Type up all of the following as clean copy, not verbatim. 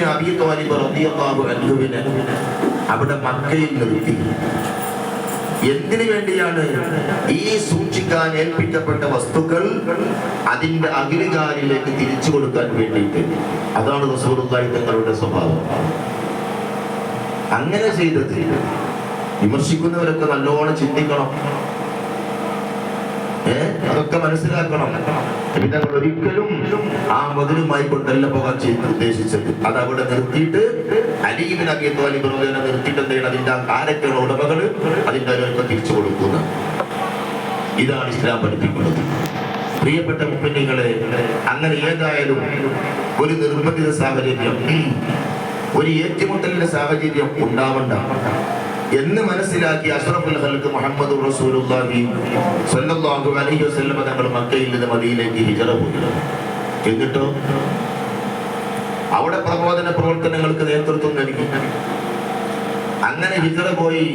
ഇബ്നു അബീ ത്വാലിബ് റളിയല്ലാഹു അൻഹുവിനെ അവിടെ മക്കയിൽ നിർത്തി. എന്തിനു വേണ്ടിയാണ്? ഈ സൂക്ഷിക്കാൻ ഏൽപ്പിക്കപ്പെട്ട വസ്തുക്കൾ അതിന്റെ അഖിലുകാരിലേക്ക് തിരിച്ചു കൊടുക്കാൻ വേണ്ടിയിട്ട്. അതാണ് റസൂലുള്ളാഹി തങ്ങളുടെ സ്വഭാവം. അങ്ങനെ ചെയ്തത് വിമർശിക്കുന്നവരൊക്കെ നല്ലോണം ചിന്തിക്കണം, അതൊക്കെ മനസ്സിലാക്കണം. തങ്ങൾ ഒരിക്കലും ആ മതിലുമായി കൊണ്ടല്ല പോകാൻ ഉദ്ദേശിച്ചത്. അത് അവിടെ നിർത്തിയിട്ട് അലി ഇബ്നു അബീ ത്വാലിബ് റളിയല്ലാഹു നിർത്തിയിട്ട് എന്താണ് അതിന്റെ ആരൊക്കെയുള്ള ഉടമകള് അതിന്റെ അവർക്ക് തിരിച്ചു കൊടുക്കുന്ന. ഇതാണ് ഇസ്ലാം പഠിപ്പിക്കുന്നത്. പ്രിയപ്പെട്ട മുഅ്മിനീങ്ങളെ, അങ്ങനെ ഏതായാലും ഒരു നിർബന്ധിത സാഹചര്യം, ഒരു ഏറ്റുമുട്ടലിന്റെ സാഹചര്യം ഉണ്ടാവണ്ട എന്ന് മനസ്സിലാക്കി അഷ്റഫുൽ ഖൽഖ് മുഹമ്മദ് റസൂലുള്ളാഹി സ്വല്ലല്ലാഹു അലൈഹി വസല്ലം തങ്ങൾ മക്കയിൽ നിന്ന് മദീനയിലേക്ക് ഹിജ്റ പോയി. എന്നിട്ടോ അവിടെ പ്രബോധന പ്രവർത്തനങ്ങൾക്ക് നേതൃത്വം നൽകി. അങ്ങനെ ഹിജ്റ പോയി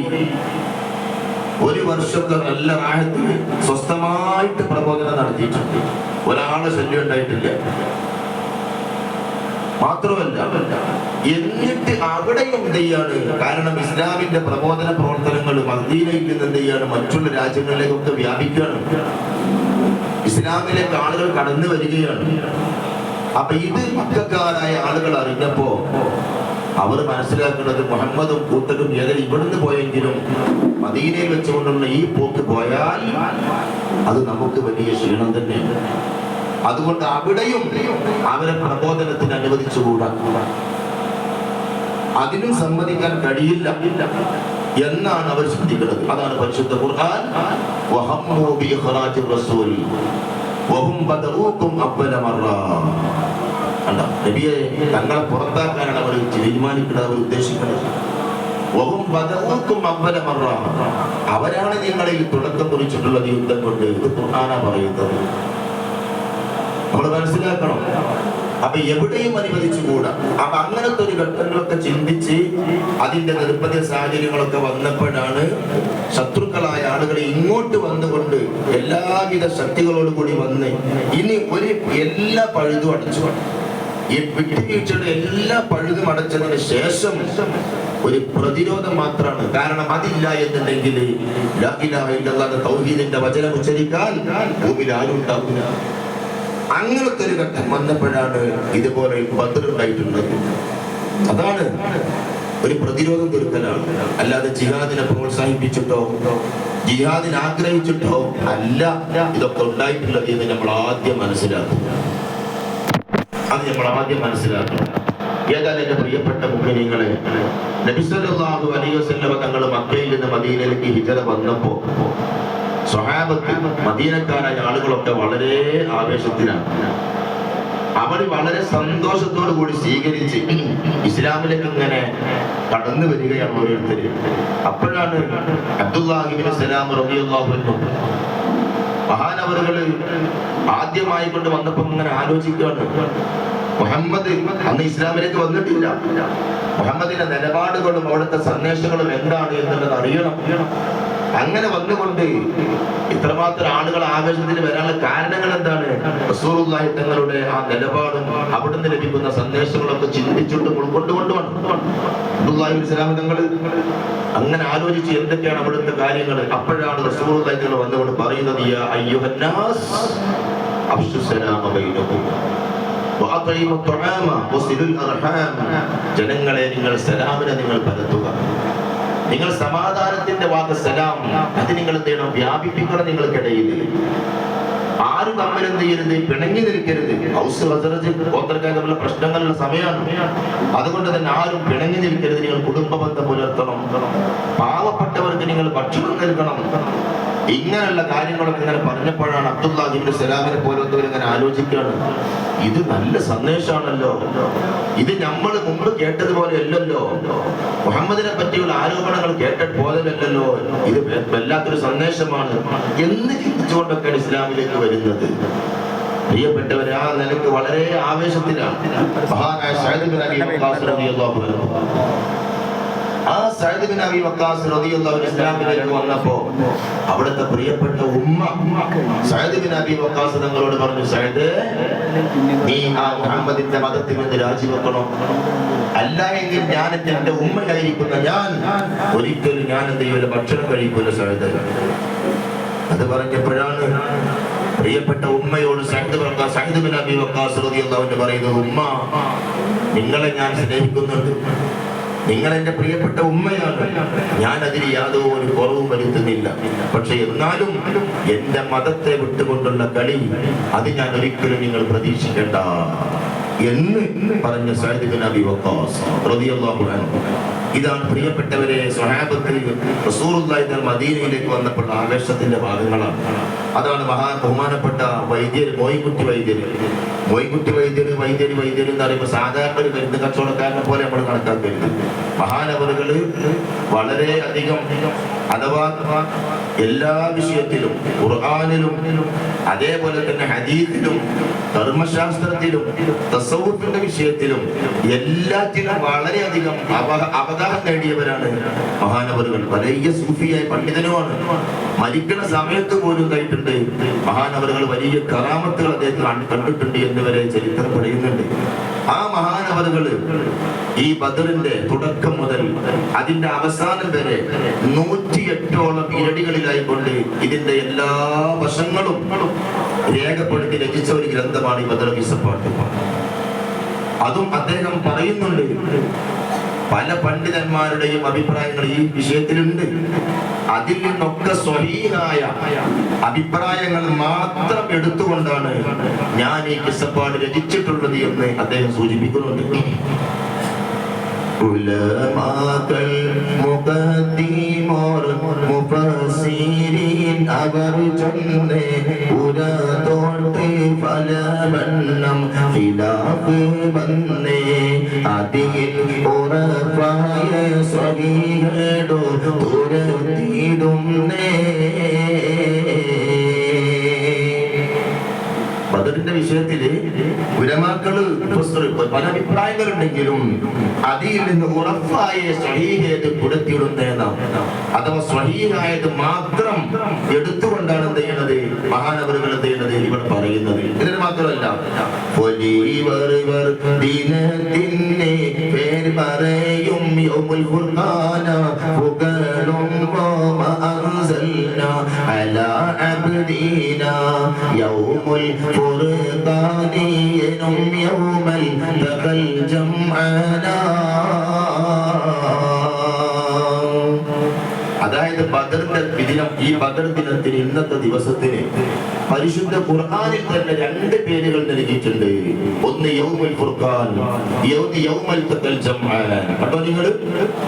ഒരു വർഷമൊക്കെ നല്ല റാഹത്തിൽ സ്വസ്ഥമായിട്ട് പ്രബോധനം നടത്തിയിട്ടുണ്ട്. ഒരാളെ ശല്യം ഉണ്ടായിട്ടില്ല. മാത്രമല്ല, എന്നിട്ട് അവിടെയും എന്ത് ചെയ്യാണ്? കാരണം ഇസ്ലാമിന്റെ പ്രബോധന പ്രവർത്തനങ്ങൾ മദീനയിൽ നിന്ന് എന്ത് ചെയ്യാണ്? മറ്റുള്ള രാജ്യങ്ങളിലേക്കൊക്കെ വ്യാപിക്കുകയാണ്. ഇസ്ലാമിലേക്ക് ആളുകൾ കടന്നു വരികയാണ്. അപ്പൊ ഇത് മക്കക്കാരായ ആളുകൾ അറിഞ്ഞപ്പോ അവർ മനസ്സിലാക്കുന്നത് മുഹമ്മദും കൂട്ടരും ഏതായാലും ഇവിടുന്ന് പോയെങ്കിലും മദീനയിൽ വെച്ചുകൊണ്ടുള്ള ഈ പോക്ക് പോയാൽ അത് നമുക്ക് വലിയ ക്ഷീണം തന്നെയാണ്. അതുകൊണ്ട് അവിടെയും അവരെ പ്രബോധനത്തിന് അനുവദിച്ചുകൂടാ, അതിനും സമ്മതിക്കാൻ കഴിയില്ല എന്നാണ് അവർ ചിന്തിക്കുന്നത്. അതാണ് പരിശുദ്ധ ഖുർആൻ വഹമ്മു ബി ഇഖ്റാജി റസൂൽ വഹും ബദഊകും അവ്വല മറ. നബിയെ തങ്ങളെ പുറത്താക്കാനാണ് അവർ തീരുമാനിക്കുന്നത്, അവർ ഉദ്ദേശിക്കുന്നത്. വഹും ബദഊകും അവ്വല മറ, അവരാണ് നിങ്ങളിൽ തുടക്കം കുറിച്ചിട്ടുള്ളത് യുദ്ധം കൊണ്ട്. ഇത് ഖുർആനാ പറയുന്നത്. നമ്മൾ മനസ്സിലാക്കണം. അപ്പൊ എവിടെയും അനുവദിച്ചുകൂടാ. അപ്പൊ അങ്ങനത്തെ ഒരു ഘട്ടങ്ങളൊക്കെ ചിന്തിച്ച് അതിന്റെ നിർബന്ധിത സാഹചര്യങ്ങളൊക്കെ വന്നപ്പോഴാണ് ശത്രുക്കളായ ആളുകളെ ഇങ്ങോട്ട് വന്നുകൊണ്ട് എല്ലാവിധ ശക്തികളോട് കൂടി വന്ന് ഇനി ഒരു എല്ലാ പഴുതും അടച്ചു. ഈ വിട്ടുവീഴ്ചയുടെ എല്ലാ പഴുതും അടച്ചതിന് ശേഷം ഒരു പ്രതിരോധം മാത്രമാണ്. കാരണം അതില്ല എന്നുണ്ടെങ്കിൽ ലാ ഇലാഹ ഇല്ലല്ലാഹ് തൗഹീദിന്റെ വചനം ഉച്ചരിക്കാൻ ഭൂമിയിൽ ആരും ഉണ്ടാവില്ല. അങ്ങനത്തെ ഒരു ഘട്ടം വന്നപ്പോഴാണ് ഇതുപോലെ ബദർ ഉണ്ടായിട്ടുള്ളത്. അതാണ് ഒരു പ്രതിരോധം തീർക്കലാണ്. അല്ലാതെ ജിഹാദിനെ പ്രോത്സാഹിപ്പിച്ചിട്ടോ ജിഹാദിനെ ആഗ്രഹിച്ചിട്ടോ അല്ല ഇതൊക്കെ ഉണ്ടായിട്ടുള്ളത് എന്ന് നമ്മൾ ആദ്യം മനസ്സിലാക്കും. ഏതായാലും എന്റെ പ്രിയപ്പെട്ട മുഅ്മിനീങ്ങളെ, നബി സല്ലല്ലാഹു അലൈഹി വസല്ലം തങ്ങൾ മക്കയിൽ നിന്ന് മദീനയിലേക്ക് ഹിജ്റ വന്നപ്പോ സ്വഹാബത്ത് മദീനക്കാരായ ആളുകളൊക്കെ വളരെ ആവേശത്തിലാണ്. അവർ വളരെ സന്തോഷത്തോടു കൂടി സ്വീകരിച്ച് ഇസ്ലാമിലേക്ക് ഇങ്ങനെ കടന്നു വരികയാണ് ഓരോരുത്തര്. അപ്പോഴാണ് അബ്ദുല്ലാഹി ഇബ്നു സലാം റളിയല്ലാഹു അൻഹു മഹാനവറുകള് ആദ്യമായി കൊണ്ട് വന്നപ്പോ ഇങ്ങനെ ആലോചിക്കുകയാണ്. മുഹമ്മദ് അന്ന് ഇസ്ലാമിലേക്ക് വന്നിട്ടില്ല. മുഹമ്മദിന്റെ നിലപാടുകളും അവിടുത്തെ സന്ദേശങ്ങളും എന്താണ് എന്നുള്ളത് അറിയണം. അങ്ങനെ വന്നുകൊണ്ട് ഇത്രമാത്രം ആളുകൾ ആവേശത്തിന് വരാനുള്ള കാരണങ്ങൾ എന്താണ്? റസൂലുള്ളാഹി തങ്ങളുടെ ആ നിലപാടും അവിടുന്ന് ലഭിക്കുന്ന സന്ദേശങ്ങളൊക്കെ ചിന്തിച്ചിട്ട് ഉൾക്കൊണ്ടുകൊണ്ടുമാണ് അബ്ദുല്ലാഹി ഇബ്നു സലാം തങ്ങൾ അങ്ങനെ ആലോചിച്ച് എന്തൊക്കെയാണ് അവിടുത്തെ കാര്യങ്ങൾ. അപ്പോഴാണ് റസൂലുള്ളാഹി തങ്ങൾ വന്നുകൊണ്ട് പറയുന്നത്, യാ അയ്യുഹന്നാസ് അഫ്ശു സലാമ ബൈനകും വഅത്ഇമു തുആമ വസിലുൽ അർഹാം. ജനങ്ങളെ, നിങ്ങൾ സലാമിനെ നിങ്ങൾ പരത്തുക, നിങ്ങൾ സമാധാനത്തിന്റെ വാക്ക് സലാം അത് നിങ്ങൾ എന്ത് ചെയ്യണം? വ്യാപിപ്പിക്കണം. നിങ്ങൾക്കിടയിൽ ആരും തമ്മിൽ എന്ത് ചെയ്യരുത്? പിണങ്ങി നിൽക്കരുത്. ഔസ് ഖസറജ് ഗോത്രക്കാർ തമ്മിലുള്ള പ്രശ്നങ്ങളുള്ള സമയമാണ്. അതുകൊണ്ട് തന്നെ ആരും പിണങ്ങി നിൽക്കരുത്. നിങ്ങൾ കുടുംബ ബന്ധം പുലർത്തണം. പാവപ്പെട്ടവർക്ക് നിങ്ങൾ ഭക്ഷണം നൽകണം. ഇങ്ങനെയുള്ള കാര്യങ്ങളൊക്കെ ഇങ്ങനെ പറഞ്ഞപ്പോഴാണ് അബ്ദുല്ലാഹി ഇബ്നു സലാമിനെ പോലത്തവർ ഇങ്ങനെ ആലോചിക്കുകയാണ്, ഇത് നല്ല സന്ദേശമാണല്ലോ, ഇത് നമ്മൾ മുമ്പ് കേട്ടതുപോലെ അല്ലല്ലോ, മുഹമ്മദിനെ പറ്റിയുള്ള ആരോപണങ്ങൾ കേട്ട പോലെയല്ലല്ലോ, ഇത് വല്ലാത്തൊരു സന്ദേശമാണ് എന്ന് ചിന്തിച്ചുകൊണ്ടൊക്കെയാണ് ഇസ്ലാമിലേക്ക് വരുന്നത്. പ്രിയപ്പെട്ടവരെ, ആ നിലക്ക് വളരെ ആവേശത്തിലാണ് മഹാനായ സഅദ് ബിൻ അബീ വഖാസ് റളിയല്ലാഹു അൻഹു ആ സഅദ് ബിൻ അബി വഖാസ് റളിയല്ലാഹു അൻഹു ഇസ്ലാമിലേക്ക് വന്നപ്പോ അവിടുത്തെ പ്രിയപ്പെട്ട ഉമ്മ സഅദ് ബിൻ അബി വഖാസ് തങ്ങളോട് പറഞ്ഞു, സഅദ്, നീ ആ മുഹമ്മദിന്റെ മതത്തിൽ നിന്ന് രാജിവെക്കണം. അല്ല എങ്കിൽ ഞാൻ എന്റെ ഉമ്മയായിരിക്കുന്ന ഞാൻ ഒരിക്കലും ഞാൻ എന്ത് ചെയ്യൂല, ഭക്ഷണം കഴിക്കൂല സഅദ്. അത് പറഞ്ഞപ്പോഴാണ് പ്രിയപ്പെട്ട ഉമ്മയോട് സഅദ് ബിൻ അബി വഖാസ് റളിയല്ലാഹു അൻഹു പറയുന്നത്, ഉമ്മ, നിങ്ങളെ ഞാൻ സ്നേഹിക്കുന്നുണ്ട്, നിങ്ങൾ എന്റെ പ്രിയപ്പെട്ട ഉമ്മയാണ്, ഞാൻ അതിന് യാതൊരു കുറവും വരുത്തുന്നില്ല. പക്ഷെ എന്നാലും എന്റെ മതത്തെ വിട്ടുകൊണ്ടുള്ള കളി അത് ഞാൻ ഒരിക്കലും നിങ്ങൾ പ്രതീക്ഷിക്കേണ്ട എന്ന് പറഞ്ഞ സഅദ് ബിൻ അബി വഖാസ് റളിയല്ലാഹു അൻഹു. ഇതാണ് പ്രിയപ്പെട്ടവരെ സ്വഹാബത്ത് റസൂലുള്ളാഹി മദീനയിലേക്ക് വന്നപ്പോൾ ആവേശത്തിന്റെ ഭാഗങ്ങളാണ്. അതാണ് ബഹുമാനപ്പെട്ട വൈദ്യർ മോയിൻകുട്ടി വൈദ്യർ എന്ന് പറയുമ്പോൾ സാധാരണ ഒരു മരുന്ന് കച്ചവടക്കാരനെ പോലെ നമ്മൾ കണക്കാക്കരുത്. മഹാനവറുകള് വളരെ അധികം അഥവാ എല്ലാ വിഷയത്തിലും ഖുർആനിലും അതേപോലെ തന്നെ ഹദീസിലും കർമ്മശാസ്ത്രത്തിലും തസവ്വുഫിന്റെ വിഷയത്തിലും എല്ലാത്തിലും വളരെയധികം അവഗാഹം നേടിയവരാണ് മഹാനവറുകൾ. വലിയ സൂഫിയായ പണ്ഡിതനുമാണ്. മരിക്കുന്ന സമയത്ത് പോലും ഉണ്ടായിട്ടുണ്ട് മഹാനവറുകൾ വലിയ കറാമത്തുകൾ അദ്ദേഹം കണ്ടിട്ടുണ്ട് എന്നിവരെ ചരിത്രം പറയുന്നുണ്ട്. ആ മഹാനവറുകള് ഈ ബദറിന്റെ തുടക്കം മുതൽ അതിന്റെ അവസാനം വരെ 108ഓളം ഇരടികളിലായിക്കൊണ്ട് ഇതിന്റെ എല്ലാ വശങ്ങളും രേഖപ്പെടുത്തി രചിച്ച ഒരു ഗ്രന്ഥമാണ് ഈ ബദർ കിസ്സപ്പാട്ട്. അതും അദ്ദേഹം പറയുന്നുണ്ട്, പല പണ്ഡിതന്മാരുടെയും അഭിപ്രായങ്ങൾ ഈ വിഷയത്തിലുണ്ട്. അതിൽ നിന്നൊക്കെ സ്വഹീഹായ അഭിപ്രായങ്ങൾ മാത്രം എടുത്തുകൊണ്ടാണ് ഞാൻ ഈ കിസ്സപ്പാട് രചിച്ചിട്ടുള്ളത് എന്ന് അദ്ദേഹം സൂചിപ്പിക്കുന്നുണ്ട്. ഉലമാക്കൾ മുഖദ്ദിമോർ മുഫസ്സിരീൻ അവർ ചൊന്നേ ഉരതോട്ട് ഫലവണ്ണം ഖിലാഫ് വന്നേ അതിൽ ഉറപ്പായ സ്വഹീഹേടോ തുരത്തിടുന്നേ. ബദറിന്റെ വിഷയത്തില് ഉലമാക്കള് പല അഭിപ്രായങ്ങളുണ്ടെങ്കിലും അതിൽ നിന്ന് ഉറപ്പായ സ്വഹീഹേത് പുറത്തിടുന്നതാണ്. അഥവാ സ്വഹീഹായത് മാത്രം എടുത്തുകൊണ്ടാണ് എന്ത് ചെയ്യണത്, മഹാനവറുകൾ എന്ത് ചെയ്യണത് ഇവിടെ പറയുന്നത്. ഇതിന് മാത്രമല്ല, ദിനത്തിന്റെ പേര് പറയും യൗമുൽ ഖുർആന ഫുഖറും അലാ അബ്ദീന യൗമുൽ ഖുർആനിനും യൗമൽ തഖൽ ജംഅനാ. അതായത് ബദറിന്റെ ദിനം, ഈ ബദർ ദിനത്തിന് ഇന്നത്തെ ദിവസത്തിന് പരിശുദ്ധ ഖുർആനിൽ തന്നെ 2 പേരുകൾ നൽകിയിട്ടുണ്ട്. ഒന്ന് യൗമുൽ ഫുർഖാൻ, യൗമൽ തഖൽ ജംഅൻ. അപ്പോൾ നിങ്ങൾ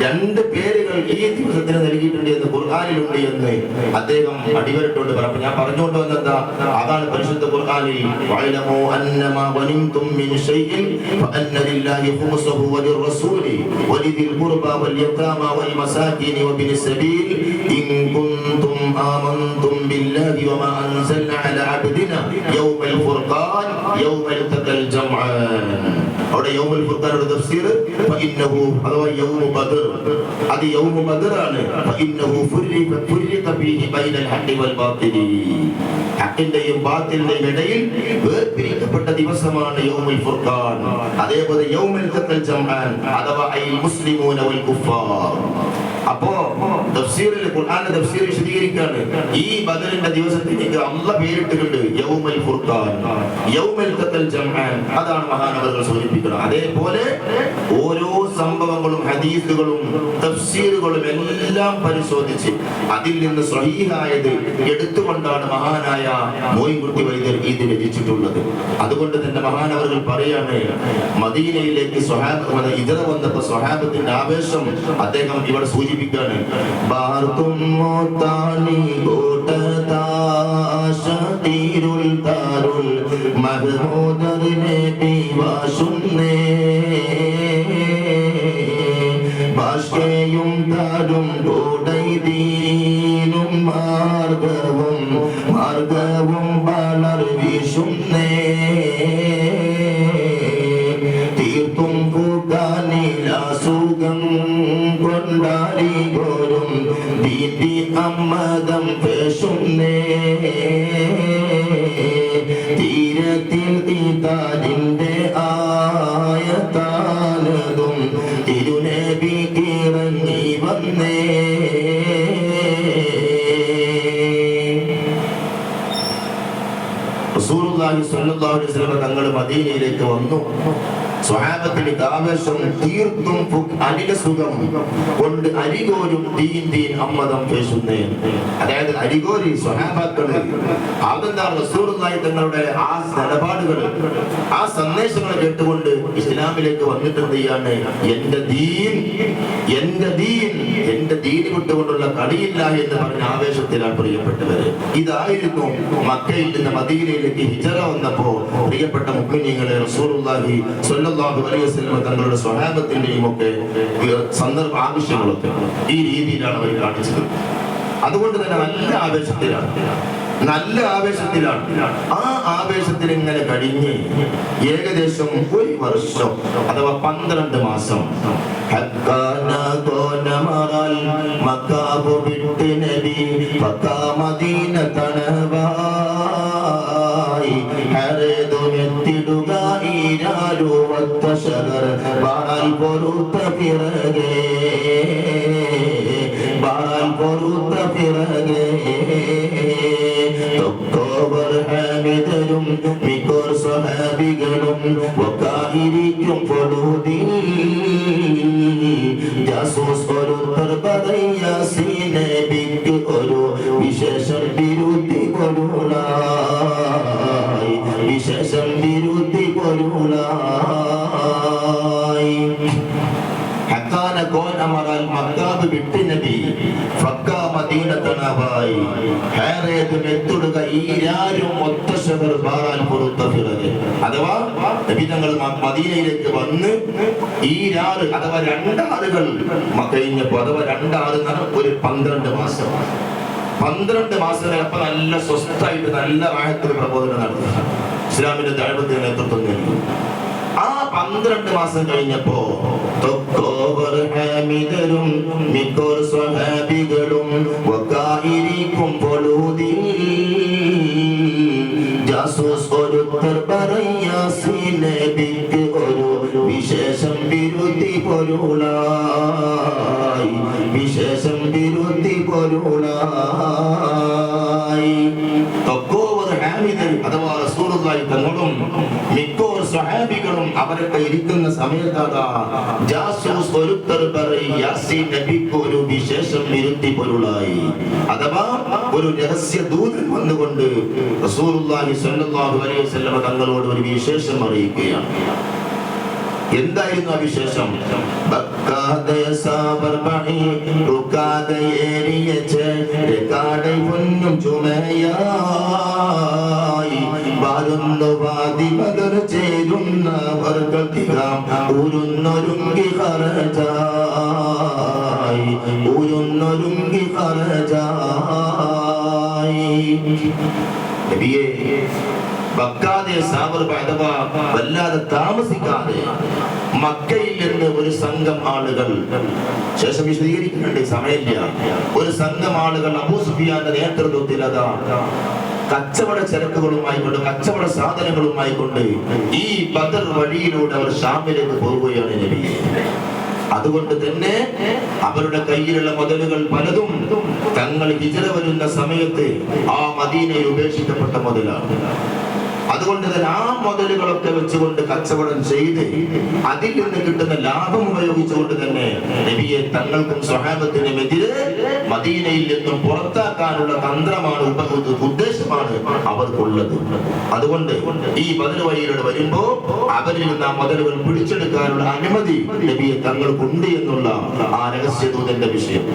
2 പേരുകൾ ഈ ദിവസത്തിന് നൽകിയിട്ടുണ്ട് എന്ന് ഖുർആനിലുണ്ട് എന്ന് അദ്ദേഹം അടിവരട്ടോണ്ട് പറഞ്ഞു. ഞാൻ പറഞ്ഞുകൊണ്ട് വന്നെന്താ, അതാണ് പരിശുദ്ധ ഖുർആനിൽ വഅലമു അന്നമാ ഗനിംതും മിൻ ശൈഇൻ ഫഅന്ന ലില്ലാഹി ഖുമുസഹു വലിർറസൂലി വലിദിൽ ഖുർബാ വൽ യതാമാ വൽ മസാകീൻ വബിനിസ് സബീൽ ഇൻ കുൻതും ആമൻതും ബില്ലാഹി വമാ അൻസൽനാ അലാ അബ്ദിനാ യൗമൽ ഫുർഖാൻ യൗമൽ തഖൽ ജംഅൻ. അവിടെ യൗമുൽ ഫുർഖാനയുടെ തഫ്സീർ ഫഇന്നഹു അഥവാ യൗമു ബദർ, അത് യൗമു ബദറാണ്. ഫഇന്നഹു ഫുർരിഖ ഫീഹി ബൈനൽ ഹഖ് വൽ ബാത്തിലി, ഹഖിന്റെയും ബാത്തിലിന്റെയും ഇടയിൽ വേർപിരിക്കപ്പെട്ട ദിവസമാണ് യൗമുൽ ഫുർഖാൻ. അതേപോലെ യൗമുൽ തഖൽ ജംഅൻ അഥവാ അൽ മുസ്ലിമൂന വൽ കുഫാർ. അപ്പോ തഫ്സീറിൽ ഖുർആനിലെ തഫ്സീർ വിശദീകരിക്കാണ്, ഈ ബദറിന്റെ ദിവസത്തിലേക്ക് അല്ലാഹ് പേരിട്ടിട്ടുണ്ട് യൗമുൽ ഫുർഖാൻ, യൗമുൽ തഖൽ ജംഅൻ. അതാണ് മഹാനവറുകൾ സൂചിപ്പിക്കുന്നത്. അതേപോലെ ഓരോ സംഭവങ്ങളും ഹദീസുകളും തഫ്സീറുകളും എല്ലാം പരിശോധിച്ച് അതിൽ നിന്ന് സ്വഹീഹായത് എടുത്തുകൊണ്ടാണ് മഹാനായ മോയിൻകുട്ടി വൈദ്യർ ഇത് രചിച്ചിട്ടുള്ളത്. അതുകൊണ്ട് തന്നെ മഹാനവറുകൾ പറയാണ്, മദീനയിലേക്ക് ഹിജ്റ വന്നപ്പോൾ സ്വഹാബത്തിന്റെ ആവേശം അദ്ദേഹം ഇവിടെ സൂചിപ്പിക്കുകയാണ്. ഭാഷയും താരും കൂടൈദീനും മാർഗവും വളർ വീശുന്നേ. തീർത്തും പൂക്കാനിലാസുഖം കൊണ്ട അമ്മതം പേശുന്നേ തീരത്തിൽ തീതാലിന്റെ ആയത്താനതും തിരുനബിക്ക് ഇറങ്ങി വന്നേ. റസൂലുള്ളാഹി സ്വല്ലല്ലാഹു അലൈഹി വസല്ലം തങ്ങൾ മദീനയിലേക്ക് വന്നു. സ്വഹാബത്തിന്റെ ആവേശം തീർത്തും അനില സുഖം കൊണ്ട് അരികോരും ദീൻ അമ്മതം പേശുന്നേ. അതായത് അരികോരി സ്വഹാബാക്കള് അതെന്താ റസൂലുള്ളാഹി തങ്ങളുടെ ആ നിലപാടുകൾ ആ സന്ദേശങ്ങൾ കേട്ടുകൊണ്ട് ഇസ്ലാമിലേക്ക് വന്നിട്ട് എന്ത് ചെയ്യാണ്? എന്റെ ദീൻ വിട്ടുകൊണ്ടുള്ള കളിയില്ല എന്ന് പറഞ്ഞ ആവേശത്തിലാണ് പ്രിയപ്പെട്ടവര്. ഇതായിരുന്നു മക്കയിൽ നിന്ന് മദീനയിലേക്ക് ഹിജറ വന്നപ്പോ പ്രിയപ്പെട്ട മുഅ്മിനീങ്ങളെ റസൂലുള്ളാഹി സ്വല്ലല്ലാഹു അലൈഹി വസല്ലം തങ്ങളുടെ സ്വഹാബത്തിന്റെയും ഒക്കെ സന്ദർഭ ആവശ്യങ്ങളൊക്കെ ഈ രീതിയിലാണ് അവർ കാണിച്ചത്. അതുകൊണ്ട് തന്നെ നല്ല ആവേശത്തിലാണ്. ആ ആവേശത്തിൽ ഇങ്ങനെ കഴിഞ്ഞ് ഏകദേശം ഒരു വർഷം അഥവാ 12 മാസം ും മിക്കോർ സ്വഹാബികളും വക്കായിരിക്കും പൊടുതി ജാസൂസ് ഒരുത്തർ ബിക്ക് ഒരു വിശേഷം വിരുദ്ധി പൊരുളായി മക്കാബ് വിട്ട് നബി ഫക്ക മദീനത്തനബായി ഹാരേത് മെത്തുടുക ഈരാരും ഒത്തശബർ ബാറാൽ പുറത്തഫിറകെ. അഥവാ നബി തങ്ങൾ മദീനയിലേക്ക് വന്ന് ഈരാറ് അഥവാ 2 ആറുകൾ കഴിഞ്ഞപ്പോ അഥവാ 2 ആറ് ഒരു 12 മാസം 12 മാസം അപ്പൊ നല്ല സ്വസ്ഥായിട്ട് നല്ല റാഹത്തിൽ പ്രബോധനം നടത്തുക, ഇസ്ലാമിന്റെ ദഅവത്തിന് നേതൃത്വം നൽകി. ആ 12 മാസം കഴിഞ്ഞപ്പോ ഹാമിദരും മിക്കോർ സ്വഹാബികളും വകായിരിക്കും പൊളുതി ജാസൂസ് ഒരുത്തർ ബറയാസി നബിക്ക് ഒരു വിശേഷം വിരുദ്ധി പൊരുളായി അഥവാ റസൂലുള്ളാഹി തങ്ങളും മിക്കോർ സ്വഹാബികളും അവരൊക്കെ ഇരിക്കുന്ന സമയത്ത് ജാസൂസ് ഒരുത്തർ യാസീൻ നബിക്ക് ഒരു വിശേഷം വിരുദ്ധി പൊരുളായി. അഥവാ ഒരു രഹസ്യ ദൂതൻ വന്നുകൊണ്ട് റസൂലുള്ളാഹി സ്വല്ലല്ലാഹു അലൈഹി വസല്ലം തങ്ങളോട് ഒരു വിശേഷം അറിയിക്കുകയാണ്. എന്തായിരുന്നു ആ വിശേഷം? വല്ലാതെ താമസിക്കാതെ മക്കയിൽ നിന്ന് ഒരു സംഘം ആളുകൾ, ശേഷം വിശദീകരിക്കുന്നുണ്ട്, സമയമില്ല, ഒരു സംഘം ആളുകൾ അബൂ സുഫിയാന്റെ നേതൃത്വത്തിൽ കച്ചവട ചരക്കുകളുമായി കൊണ്ട് കച്ചവട സാധനങ്ങളുമായി കൊണ്ട് ഈ ബദർ വഴിയിലൂടെ അവർ ഷാമിലേക്ക് പോവുകയാണ് നബിയെ. അതുകൊണ്ട് തന്നെ അവരുടെ കയ്യിലുള്ള മുതലുകൾ പലതും തങ്ങൾ ഹിജ്റ വരുന്ന സമയത്ത് ആ മദീനയിൽ ഉപേക്ഷിക്കപ്പെട്ട മുതലാണ്. അതുകൊണ്ട് തന്നെ ആ മുതലുകളൊക്കെ വെച്ചുകൊണ്ട് കച്ചവടം ചെയ്ത് അതിൽ നിന്ന് കിട്ടുന്ന ലാഭം ഉപയോഗിച്ചുകൊണ്ട് തന്നെ നബിയെ തങ്ങൾക്കും സ്വഹാബത്തിനുമെതിരെ മദീനയിൽ നിന്നും പുറത്താക്കാനുള്ള തന്ത്രമാണ്, ഉദ്ദേശമാണ് അവർക്കുള്ളത്. അതുകൊണ്ട് ഈ ബദർ വഴിയിലൂടെ വരുമ്പോ അവരിൽ നിന്ന് ആ മുതലുകൾ പിടിച്ചെടുക്കാനുള്ള അനുമതി നബിയെ തങ്ങൾക്കുണ്ട് എന്നുള്ള ആ രഹസ്യദൂതന്റെ വിഷയം.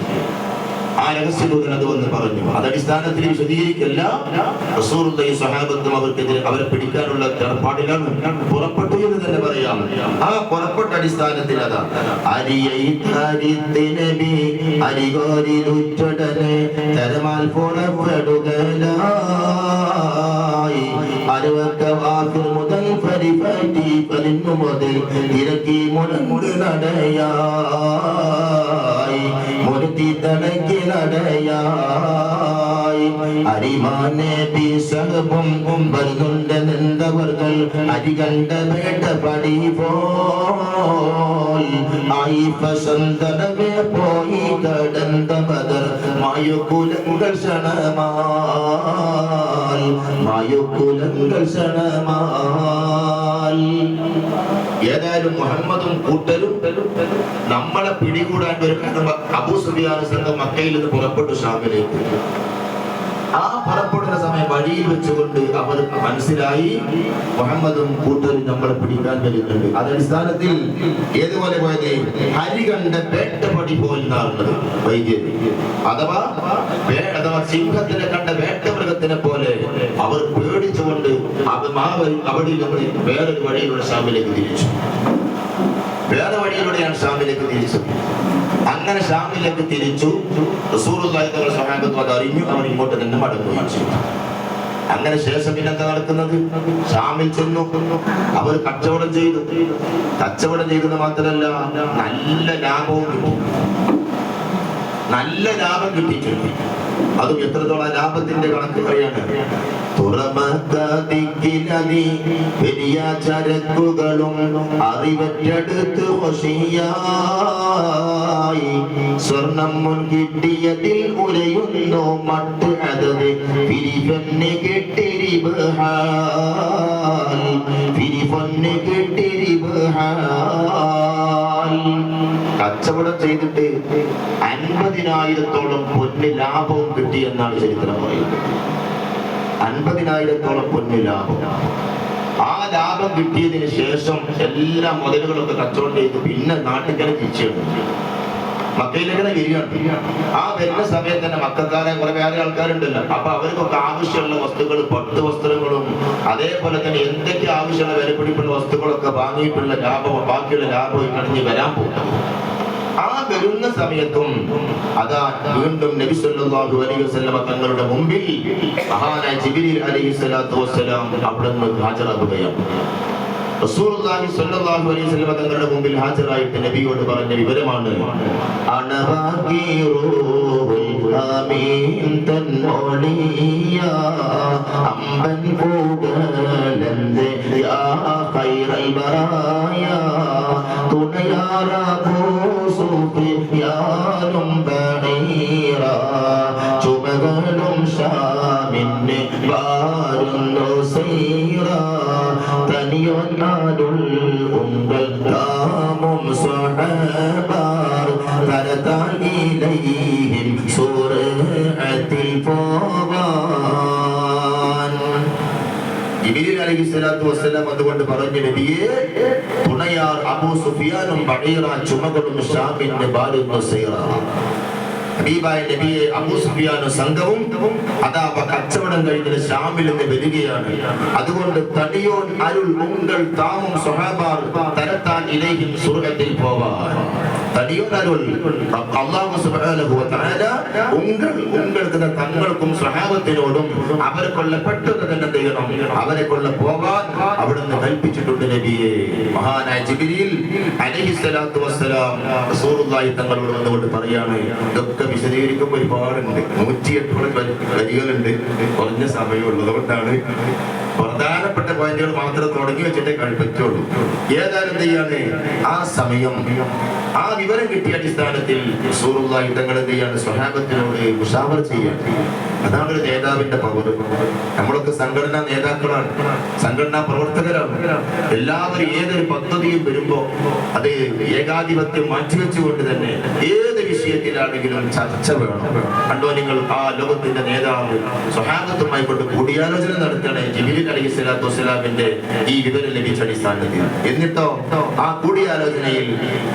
ആ രഹസ്യദൂതൻ അത് വന്ന് പറഞ്ഞു. അതടിസ്ഥാനത്തിൽ വിശദീകരിക്കല്ല, റസൂലുള്ളാഹി സ്വഹാബത്തും അവർക്കെതിരെ അവരെ പിടിക്കാനുള്ള ഏർപ്പാടിലാണ് പുറപ്പെട്ടു എന്ന് തന്നെ പറയാം. ആ പുറപ്പെട്ട അടിസ്ഥാനത്തിൽ അതാ മുതൽ പതിന്നുമതി തിരക്കി മുടങ്ങു നടയായി മുരുത്തി തടക്കി നടയായി അരിമാനെ ബിസഹബും വരുന്നുണ്ടെന്നവர்கள் അരികണ്ട വേട്ട പടി പോൽ ആയി പസന്തനവേ പോയി കടந்த ബദർ മായുകുലങ്ങൾ ശണമാൽ മായുകുലങ്ങൾ ശണമാൽ. ഏതായാലും മുഹമ്മദും കൂട്ടരും നമ്മളെ പിടികൂടാൻ ഒരു കാരണം അബൂ സുഫിയാൻ സംഘം മക്കയിൽ നിന്ന് പുറപ്പെട്ടു ഷാമിലേക്ക്. ആ പുറപ്പെടുന്ന സമയം വഴിയിൽ വെച്ചുകൊണ്ട് അവർ മനസ്സിലായി മുഹമ്മദും കൂട്ടരും നമ്മളെ പിടിക്കാൻ വരുന്നുണ്ട്. അതടിസ്ഥാനത്തിൽ ഏതുപോലെ പോയത് ഹരി കണ്ട വേട്ടപടി പോലെന്നാറുള്ളത് വൈദ്യർ അഥവാ സിംഹത്തിനെ കണ്ട വേട്ടമൃഗത്തിനെ പോലെ അവർ പേടിച്ചുകൊണ്ട് അവിടെ നിന്ന് വേറൊരു വഴിയിലൂടെ ഷാമിലേക്ക് തിരിച്ചു. വേറെ വഴിയിലൂടെയാണ് ഷാമിലേക്ക് തിരിച്ചത്. അങ്ങനെ ഷാമിലേക്ക് തിരിച്ചു. റസൂലുള്ളാഹി തങ്ങളുടെ സ്വഹാബത്ത് അത് അറിഞ്ഞു. അവർ ഇങ്ങോട്ട് തന്നെ മടങ്ങുകയും ചെയ്തു. അങ്ങനെ ശേഷം പിന്നെന്താ നടക്കുന്നത്? ഷാമിൽ ചെന്നു. അവർ കച്ചവടം ചെയ്തു. കച്ചവടം ചെയ്തത് മാത്രമല്ല, നല്ല ലാഭവും കിട്ടി. നല്ല ലാഭം കിട്ടിയിട്ടുണ്ട്. അതും എത്രത്തോളം ലാഭത്തിന്റെ കണക്ക് പറയാണ്. തുറമക്കതിക്കിലതി പെരിയ ചരക്കുകളും അറിവറ്റെടുത്ത് വശിയായി സ്വർണം മുൻ കിട്ടിയതിൽ ഉലയുന്നു മട്ട് അതത് പിരിപൊന്ന് കെട്ടിരിബഹാൽ പിരിപൊന്ന് കെട്ടിരിബഹാൽ. കച്ചവടം ചെയ്തിട്ട് 50,000-ഓളം പൊന്ന് ലാഭവും കിട്ടി എന്നാണ് ചരിത്രം പറയുന്നത്. 50,000-ഓളം പൊന്ന് ലാഭം. ആ ലാഭം കിട്ടിയതിന് ശേഷം എല്ലാ മുതലുകളൊക്കെ കച്ചവടം ചെയ്ത് പിന്നെ നാട്ടിൽ തിരിച്ചു മക്കയിലേക്ക് വരികയാണ്. ആ വരുന്ന സമയത്ത് തന്നെ മക്കാരെ കുറെ വേറെ ആൾക്കാരുണ്ടല്ലോ. അപ്പൊ അവർക്കൊക്കെ ആവശ്യമുള്ള വസ്തുക്കൾ, പട്ട് വസ്ത്രങ്ങളും അതേപോലെ തന്നെ എന്തൊക്കെ ആവശ്യമുള്ള വിലപിടിപ്പുള്ള വസ്തുക്കളൊക്കെ വാങ്ങിയിട്ടുള്ള ലാഭം, ബാക്കിയുള്ള ലാഭം കഴിഞ്ഞ് വരാൻ പോകും. ആ വരുന്ന സമയത്തും അതാ വീണ്ടും നബി സല്ലല്ലാഹു അലൈഹി വസല്ലം തങ്ങളുടെ മുമ്പിൽ മഹാനായ ജിബ്രീൽ അലൈഹിസ്സലാത്തു വസ്സലാം അവിടെ നിന്ന് ഹാജരാകുകയാണ്. റസൂലുള്ളാഹി സ്വല്ലല്ലാഹു അലൈഹി വസല്ലം തങ്ങളുടെ മുമ്പിൽ ഹാജരായിട്ട് നബിയോട് പറഞ്ഞ വിവരമാണ് ചുമകളും ഷാമിന് വാരുന്നു സൈറ തനിയൊന്നാലുൾ ഉങ്കൾ താമും സ്വഹബാർ തരതാൽ ഇലൈഹിം സൂറത്തിൽ പോവാൻ. ജിബ്രീൽ അലൈഹിസ്സലാത്തു വസ്സലാം അതുകൊണ്ട് പറഞ്ഞു, നബിയേ, തുണയാർ അബൂ സുഫിയാനും ബഈറ ചുമകളും ഷാമിന് വാരുന്നു സൈറ. ഹബീബായ നബിയെ അബൂ സുഫിയാനും സംഘവും അതാ കച്ചവടം കഴിഞ്ഞ് ഷാമിൽ നിന്ന് വരികയാണ്. അതുകൊണ്ട് തടിയോൻ അരുൾ ഉങ്കൾ താമും സ്വഹാബാർ തരത്താൻ ഇലൈഹിം സ്വർഗ്ഗത്തിൽ പോവാൻ. തടിയോൻ അരുൾ അല്ലാഹു സുബ്ഹാനഹു വ തആല ഉങ്ങൾക്ക് തങ്ങൾക്കും സ്വഹാബത്തിനോടും അവരെ കൊല്ലപ്പെട്ടത് തന്നെ ചെയ്യണം, അവരെ കൊല്ല പോകാൻ അവിടുന്ന് കൽപ്പിച്ചിട്ടുണ്ട് നബിയെ. മഹാനായ ജിബ്രീൽ അലൈഹിസ്സലാത്തു വസ്സലാം റസൂലുള്ളാഹി തങ്ങളോട് വന്നുകൊണ്ട് പറയാണ്. ഇതൊക്കെ വിശദീകരിക്കുമ്പോൾ ഒരുപാടുണ്ട്, 108 വരികളുണ്ട്. കുറഞ്ഞ സമയമുള്ളത് കൊണ്ടാണ് പ്രധാനപ്പെട്ട പോയിന്റുകൾ മാത്രം തുടങ്ങി വെച്ചിട്ടേ പറ്റുള്ളൂ. ഏതായാലും ചെയ്യാണ് ആ സമയം ആ വിവരം കിട്ടിയ അടിസ്ഥാനത്തിൽ റസൂലുള്ളാഹി തങ്ങൾ എന്ത് ചെയ്യാണ്? സ്വഹാബത്തിനോട് മുശാവറ ചെയ്യാൻ. അതാണ് ഒരു നേതാവിന്റെ പവർ. നമ്മളൊക്കെ സംഘടനാ നേതാക്കളാണ്, സംഘടനാ പ്രവർത്തകരാണ്. എല്ലാവരും ഏതൊരു പദ്ധതിയും വരുമ്പോ അത് ഏകാധിപത്യം മാറ്റിവെച്ചുകൊണ്ട് തന്നെ ഏത് വിഷയത്തിലാണെങ്കിലും ചർച്ച വേണം. കണ്ടോ നിങ്ങൾ, ആ ലോകത്തിന്റെ നേതാവ് സ്വഹാബത്തുമായി കൊണ്ട് കൂടിയാലോചന നടത്തണേ ജിബ്രീൽ അലൈഹിസ്സലാത്തു വസ്സലാമിന്റെ ഈ വിവരം ലഭിച്ച അടിസ്ഥാനത്തിൽ. എന്നിട്ടോ ആ കൂടിയാലോചനയിൽ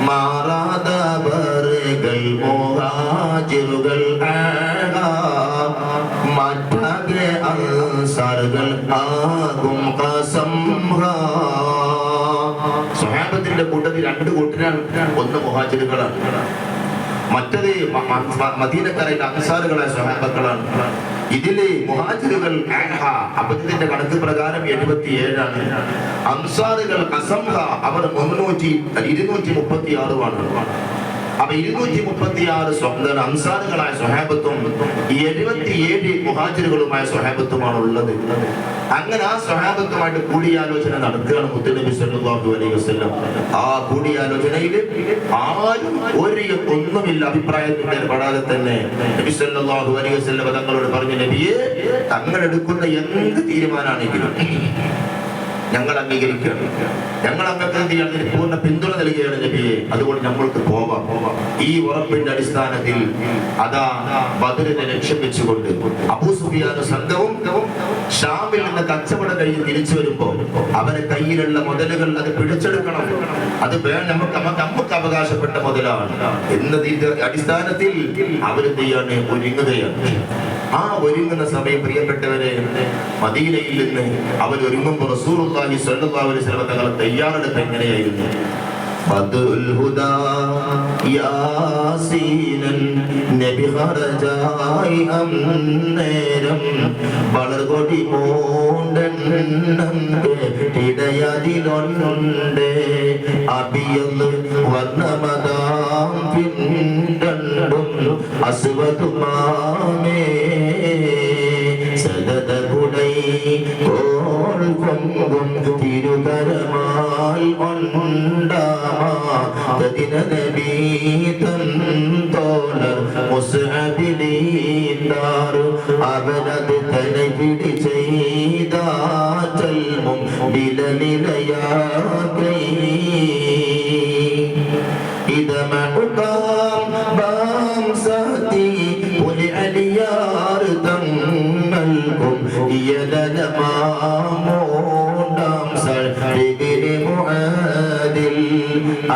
മാറാദവറുകൾ മുഹാജിറുകൾ മറ്റകെ അൻസാറുകൾ ആകും ഖസം. സ്വഹാബത്തിന്റെ കൂട്ടത്തിൽ 2 കൂട്ടരാണ്. ഒന്ന് മുഹാജിറുകളാണ്, മറ്റത് മദീനക്കാരായ അൻസാറുകളായ സ്വഹാബക്കളാണ്. ഇതില് മുഹാജിറുകൾ അപ്പൊ ഇതിന്റെ കണക്ക് പ്രകാരം 77 അൻസാറുകൾ അസംഹ അവർ 236 അപ്പൊ 236 അൻസാറുകളായ സ്വഹാബത്തും 77 മുഹാജിറുകളുമായ സ്വഹാബത്തുമാണ് ഉള്ളത്. അങ്ങനെ ആ സ്വഹാബത്തുമായിട്ട് കൂടിയാലോചന നടക്കുകയാണ് മുത്തുനബി സല്ലല്ലാഹു അലൈഹി വസല്ലം. ആ കൂടിയാലോചനയിൽ ആരും ഒന്നുമില്ല അഭിപ്രായത്തിന്റെ പെടാതെ തന്നെ നബി സല്ലല്ലാഹു അലൈഹി വസല്ലം തങ്ങളോട് പറഞ്ഞു, നബിയെ, തങ്ങൾ എടുക്കുന്ന എന്ത് തീരുമാനമാണെങ്കിലും ഞങ്ങൾ അംഗീകരിക്കണം, ഞങ്ങൾ അങ്ങനത്തെ പൂർണ്ണ പിന്തുണ നൽകുകയാണ് നബിയെ, അതുകൊണ്ട് നമ്മൾക്ക് പോവാം. ഈ ഉറപ്പിന്റെ അടിസ്ഥാനത്തിൽ അതാ ബദറിനെ ലക്ഷ്യം വെച്ചുകൊണ്ട് അബൂ സുഫിയാനും സംഘവും ഷാമിൽ നിന്ന് കച്ചവടം കഴിഞ്ഞ് തിരിച്ചു വരുമ്പോ അവരെ കയ്യിലുള്ള മുതലുകൾ അത് പിടിച്ചെടുക്കണം, അത് നമുക്ക് അവകാശപ്പെട്ട മുതലാണ് എന്നതിന്റെ അടിസ്ഥാനത്തിൽ അവരെന്ത് ചെയ്യാണ്, ഒരുങ്ങുകയാണ്. ആ ഒരുങ്ങുന്ന സമയം പ്രിയപ്പെട്ടവരെ, മദീനയിൽ നിന്ന് അവർ ഒരുങ്ങുമ്പോൾ റസൂലുള്ളാഹി സ്വല്ലല്ലാഹു അലൈഹി വസല്ലം തങ്ങൾ തയ്യാറെടുപ്പ് എങ്ങനെയായിരുന്നു? ബദുൽ ഹുദാ യാസീനൻ നബി ഖറജായി അന്നേരം വളർകൊടി മോണ്ടണ്ണം ഇടയതിലൊന്നുണ്ട് അബിയൽ വർണ്ണമതാം പിണ്ടണ്ടും അസ്വതുമാമേ സദത കുടൈ കോൾ കൊങ്കും തിരുകരമാൽ ഒണ്ടാതിന നബീതൻ തോളർ മുസ്അബിലീന്താർ അവനത് തനെ പിടി ചെയ്താൽമും നിലനിലയാകൈ ഇതമഉകാം ബാം സഹതി പുലി അലിയാർ തങ്ങൾക്കും യദനമാമോണ്ടാം സൽബിനി മുആദിൽ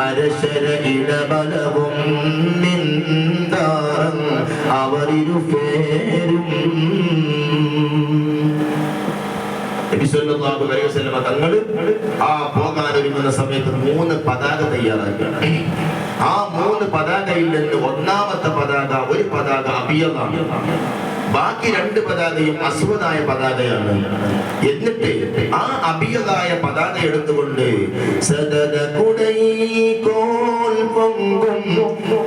അരശര ഇടബലവും നിന്താറം അവരിരുഫേരും നബി സല്ലല്ലാഹു അലൈഹി വസല്ലം തങ്ങൾ ആ പോകാനൊരുങ്ങുന്ന സമയത്ത് 3 പതാക തയ്യാറാക്കുകയാണ്. ആ 3 പതാകയിൽ നിന്ന് ഒന്നാമത്തെ പതാക, ഒരു പതാക അബിയദാണ്, ബാക്കി 2 പതാകയും അസ്വദായ പതാകയാണ്. എന്നിട്ട് ആ അബിയദായ പതാക എടുത്തുകൊണ്ട് സദദ കുടൈ കോൽ പൊങ്കും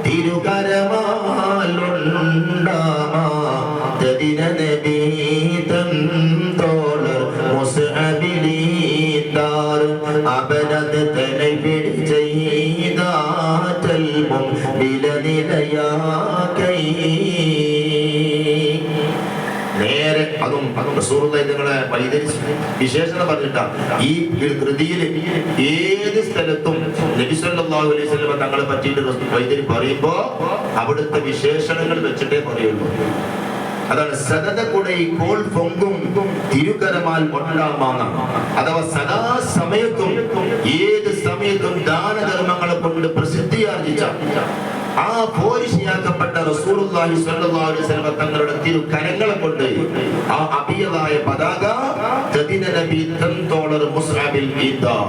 തിരുകരമാലുണ്ടാതിന നബീതൻ തോളർ മുസ്അബിലീന്താർ അവനത് തനെ പിടി ചെയ്താൽമും നിലനിലയാകൈ. നേരെ അതും റസൂലുള്ളാഹി തങ്ങളെ വിശേഷണം പറഞ്ഞിട്ടാണ് ഈ കൃതിയിൽ ഏത് സ്ഥലത്തും നബി സല്ലല്ലാഹു അലൈഹി വസല്ലം തങ്ങളെ പറ്റിയിട്ട് വൈദ്യര് പറയുമ്പോ അവിടുത്തെ വിശേഷണങ്ങൾ വെച്ചിട്ടേ പറയുള്ളൂ. അതാണ് സദദ കുടൈ കോൾ പൊങ്കും തിരുകരമാൽ ഒണ്ടാമാണ്. അഥവാ സദാ സമയത്തും ഏത് സമയത്തും ദാനധർമ്മങ്ങളെ കൊണ്ട് പ്രസിദ്ധിയാർജിച്ച ആ പോരിശിയാക്കപ്പെട്ട റസൂലുള്ളാഹി സ്വല്ലല്ലാഹു അലൈഹി വസല്ലം തങ്ങളുടെ തിരുകരങ്ങളെ കൊണ്ട് ആ അബിയദായ പതാക തദിന നബി തൻതോളർ മുസ്അബിൽ ഈദാർ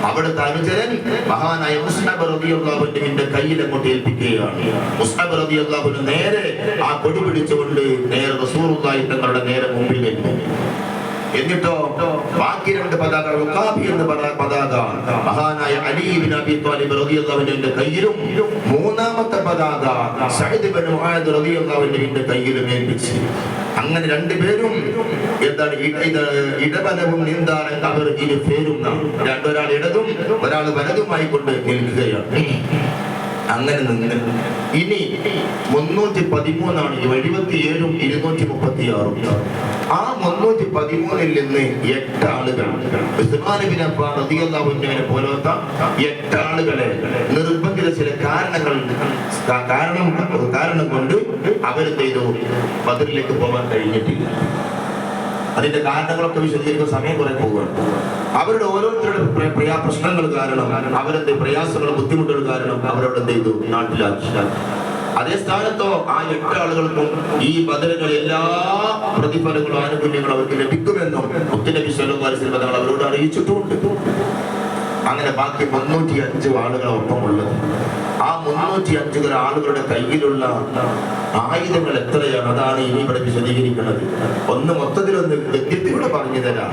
അവിടുത്തെ അനുചരൻ മഹാനായ മുസ്അബ് റളിയല്ലാഹു അൻഹുവിന്റെ കയ്യിൽ അങ്ങോട്ട് ഏൽപ്പിക്കുകയാണ്. മുസ്അബ് റളിയല്ലാഹു അൻഹു നേരെ ആ കൊടി പിടിച്ചുകൊണ്ട് നേരെ റസൂലുള്ളാഹി തങ്ങളുടെ നേരെ മുമ്പിൽ നിന്നു. എന്നിട്ടോ ബാക്കി 2 പതാക ഉഖാബി എന്ന പതാക മഹാനായ അലി ഇബ്നു അബി ത്വാലിബ് റളിയല്ലാഹു അൻഹുവിന്റെ കയ്യിലും, 3ാമത്തെ പതാക സഅദ് ഇബ്നു മുആദ് റളിയല്ലാഹു അൻഹുവിന്റെ കയ്യിലും ഏൽപ്പിച്ചു. അങ്ങനെ 2 പേരും എന്താണ് ഇടബലവും നിന്താരം അവർ ഇരുപേരും ഒരാൾ ഇടതും ഒരാൾ വലതുമായി കൊണ്ട് നിൽക്കുകയാണ്. അങ്ങനെ നിന്ന് ഇനി 313 77ഉം 236. ആ 313-ൽ നിന്ന് 8 ആളുകൾ ഉസ്മാൻ ഇബ്നു അഫ്ഫാൻ റളിയല്ലാഹു അൻഹുവിനെ പോലത്തെ 8 ആളുകളെ നിർബന്ധിത ചില കാരണം കൊണ്ട് അവരെന്ത് ചെയ്തു, ബദറിലേക്ക് പോകാൻ കഴിഞ്ഞിട്ടില്ല. അതിന്റെ കാരണങ്ങളൊക്കെ വിശദീകരിക്കുന്ന സമയം കുറെ പോവുകയാണ്. അവരുടെ ഓരോരുത്തരുടെ പ്രശ്നങ്ങൾ കാരണം, അവരുടെ പ്രയാസങ്ങളും ബുദ്ധിമുട്ടുകൾ കാരണം അവരോട് എന്ത് ചെയ്തു, നാട്ടിലാക്കി. അതേ സ്ഥാനത്തോ ആ 8 ആളുകൾക്കും ഈ ബദറുകൾ എല്ലാ പ്രതിഫലങ്ങളും ആനുകൂല്യങ്ങളും അവർക്ക് ലഭിക്കുമെന്നും മുത്തുനബി സ്വല്ലല്ലാഹു അലൈഹി വസല്ലം അവരോട് അറിയിച്ചിട്ടുണ്ട്. അങ്ങനെ ബാക്കി 305 ആളുകളെ ഒപ്പമുള്ളത്. ആ 305 ആളുകളുടെ കയ്യിലുള്ള ആയുധങ്ങൾ എത്രയാണ്? അതാണ് ഇനി ഇവിടെ വിശദീകരിക്കുന്നത്. ഒന്ന് മൊത്തത്തിലൊന്ന് വ്യക്തിയോടെ പറഞ്ഞു തരാം.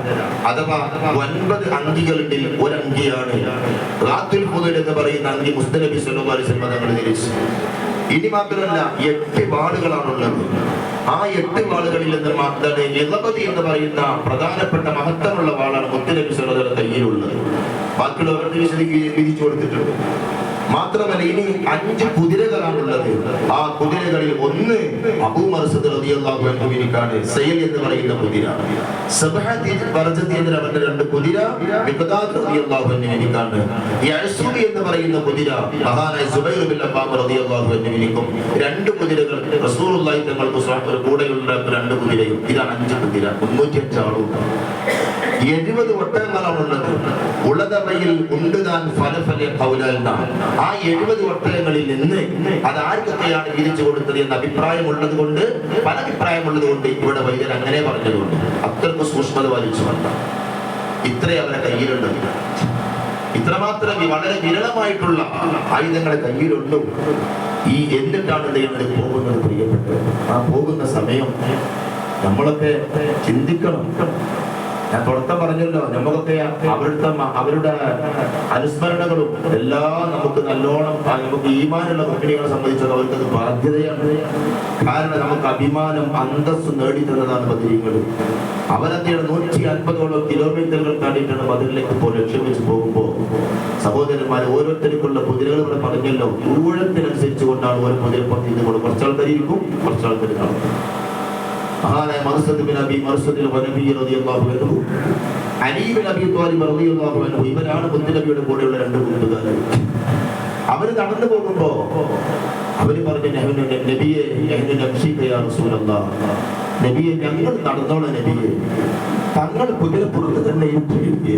അഥവാ 9 അങ്കികളിൽ ഒരു അങ്കിയാണ് റാത്തുൽ ഹുദൂദ് എന്ന് പറയുന്ന അങ്കി മുസ്തഫ നബി സല്ലല്ലാഹു അലൈഹി വസല്ലം തങ്ങൾ ധരിച്ചു. ഇനി മാത്രമല്ല 8 വാളുകളാണുള്ളത്. ആ 8 വാളുകളിൽ നിന്ന് മാത്രമേ യലബതി എന്ന് പറയുന്ന പ്രധാനപ്പെട്ട മഹത്വമുള്ള വാളാണ് മുത്തുനബി സല്ലല്ലാഹു അലൈഹി വസല്ലം കയ്യിലുള്ളത്. ബാക്കിയുള്ളവർക്ക് വിധിച്ചു കൊടുത്തിട്ടുണ്ട്. മാത്രമല്ല ഇനി 5 കുതിരകളാണുള്ളത്. ആ കുതിരകളിൽ ഒന്ന് അബൂ മർസദ് റളിയല്ലാഹു അൻഹുവിനിക്കാണ് സൈൽ എന്ന് പറയുന്ന കുതിര. സബഹതി ബർജതി എന്ന അവന്റെ 2 കുതിര മിഖ്ദാദ് റളിയല്ലാഹു അൻഹുവിനിക്കാണ്. യഅ്സൂബി എന്ന് പറയുന്ന കുതിര മഹാനായ സുബൈർ ബിൻ അബ്ബാം റളിയല്ലാഹു അൻഹുവിനിക്കും 2 കുതിരകൾ റസൂലുള്ളാഹി തങ്ങൾക്ക് സ്വഹബർ കൂടെയുള്ള 2 കുതിരയും. ഇതാണ് 5 കുതിര. 305 ആളും 70 ഒട്ടകങ്ങളാണുള്ളത്. ഉള്ളതവയിൽ ഉണ്ടുതാൻ ഫലഫല ഖൗലൽന. ആ 70 ഒട്ടകങ്ങളിൽ നിന്ന് അത് ആർക്കൊക്കെയാണ് വിധിച്ചു കൊടുത്തത് എന്ന അഭിപ്രായമുള്ളത് കൊണ്ട്, പല അഭിപ്രായമുള്ളത് കൊണ്ട് ഇവിടെ വൈദ്യർ അങ്ങനെ പറഞ്ഞതുകൊണ്ട് അത്രക്ക് സൂക്ഷ്മത വലിച്ചു വന്ന ഇത്രേ അവരെ കയ്യിലുള്ളത്. ഇത്രമാത്രം വളരെ വിരളമായിട്ടുള്ള ആയുധങ്ങളെ കയ്യിലുള്ളൂ. ഈ എന്നിട്ടാണ് ദൈവത്തിൽ പോകുന്നത് പ്രിയപ്പെട്ടത്. ആ പോകുന്ന സമയം നമ്മളൊക്കെ ചിന്തിക്കണം. ഞാൻ തുടക്കം പറഞ്ഞല്ലോ, നമുക്കൊക്കെ അവരുടെ അനുസ്മരണകളും എല്ലാം നമുക്ക് നല്ലോണം, നമുക്ക് ഈമാനുള്ള കമ്പനികളെ സംബന്ധിച്ചത് അവർക്കത് ബാധ്യതയാണ്. കാരണം നമുക്ക് അഭിമാനം, അന്തസ്സ് നേടിത്തന്നതാണ് ബദരീങ്ങൾ. അവരതിയുടെ 150ഓളം കിലോമീറ്ററുകൾ താണ്ടിയിട്ടാണ് ബദറിലേക്ക് ലക്ഷ്യം വെച്ച് പോകുമ്പോൾ സഹോദരന്മാർ ഓരോരുത്തർക്കുള്ള കുതിരകൾ ഇവിടെ പറഞ്ഞല്ലോ, ഊഴത്തിനനുസരിച്ച് കൊണ്ടാണ് ഓരോ കുതിരപ്പുറത്ത് ഇരുന്നുകൊണ്ട് കുറച്ച് ആൾക്കാർ ഇരിക്കും, കുറച്ച് ആൾക്കാർ നടക്കും. മഹാനായ മർസദ് ബിൻ അബി മർസദ് വനബി റളിയല്ലാഹു അൻഹു, അലി ബിൻ അബി ത്വാലിബ് റളിയല്ലാഹു അൻഹു, ഇവരാണ് മുത്തുനബിയുടെ കൂടെയുള്ള 2 കൂട്ടുകാർ. അവര് നടന്നു പോകുമ്പോ അവര് പറഞ്ഞു, നബിയെ യാ റസൂലല്ലാഹ്, നബിയെ ഞങ്ങൾ നടന്നോളാം, നബിയെ തങ്ങൾ കുതിരപ്പുറത്ത് തന്നെ ഇരിക്കുകയെ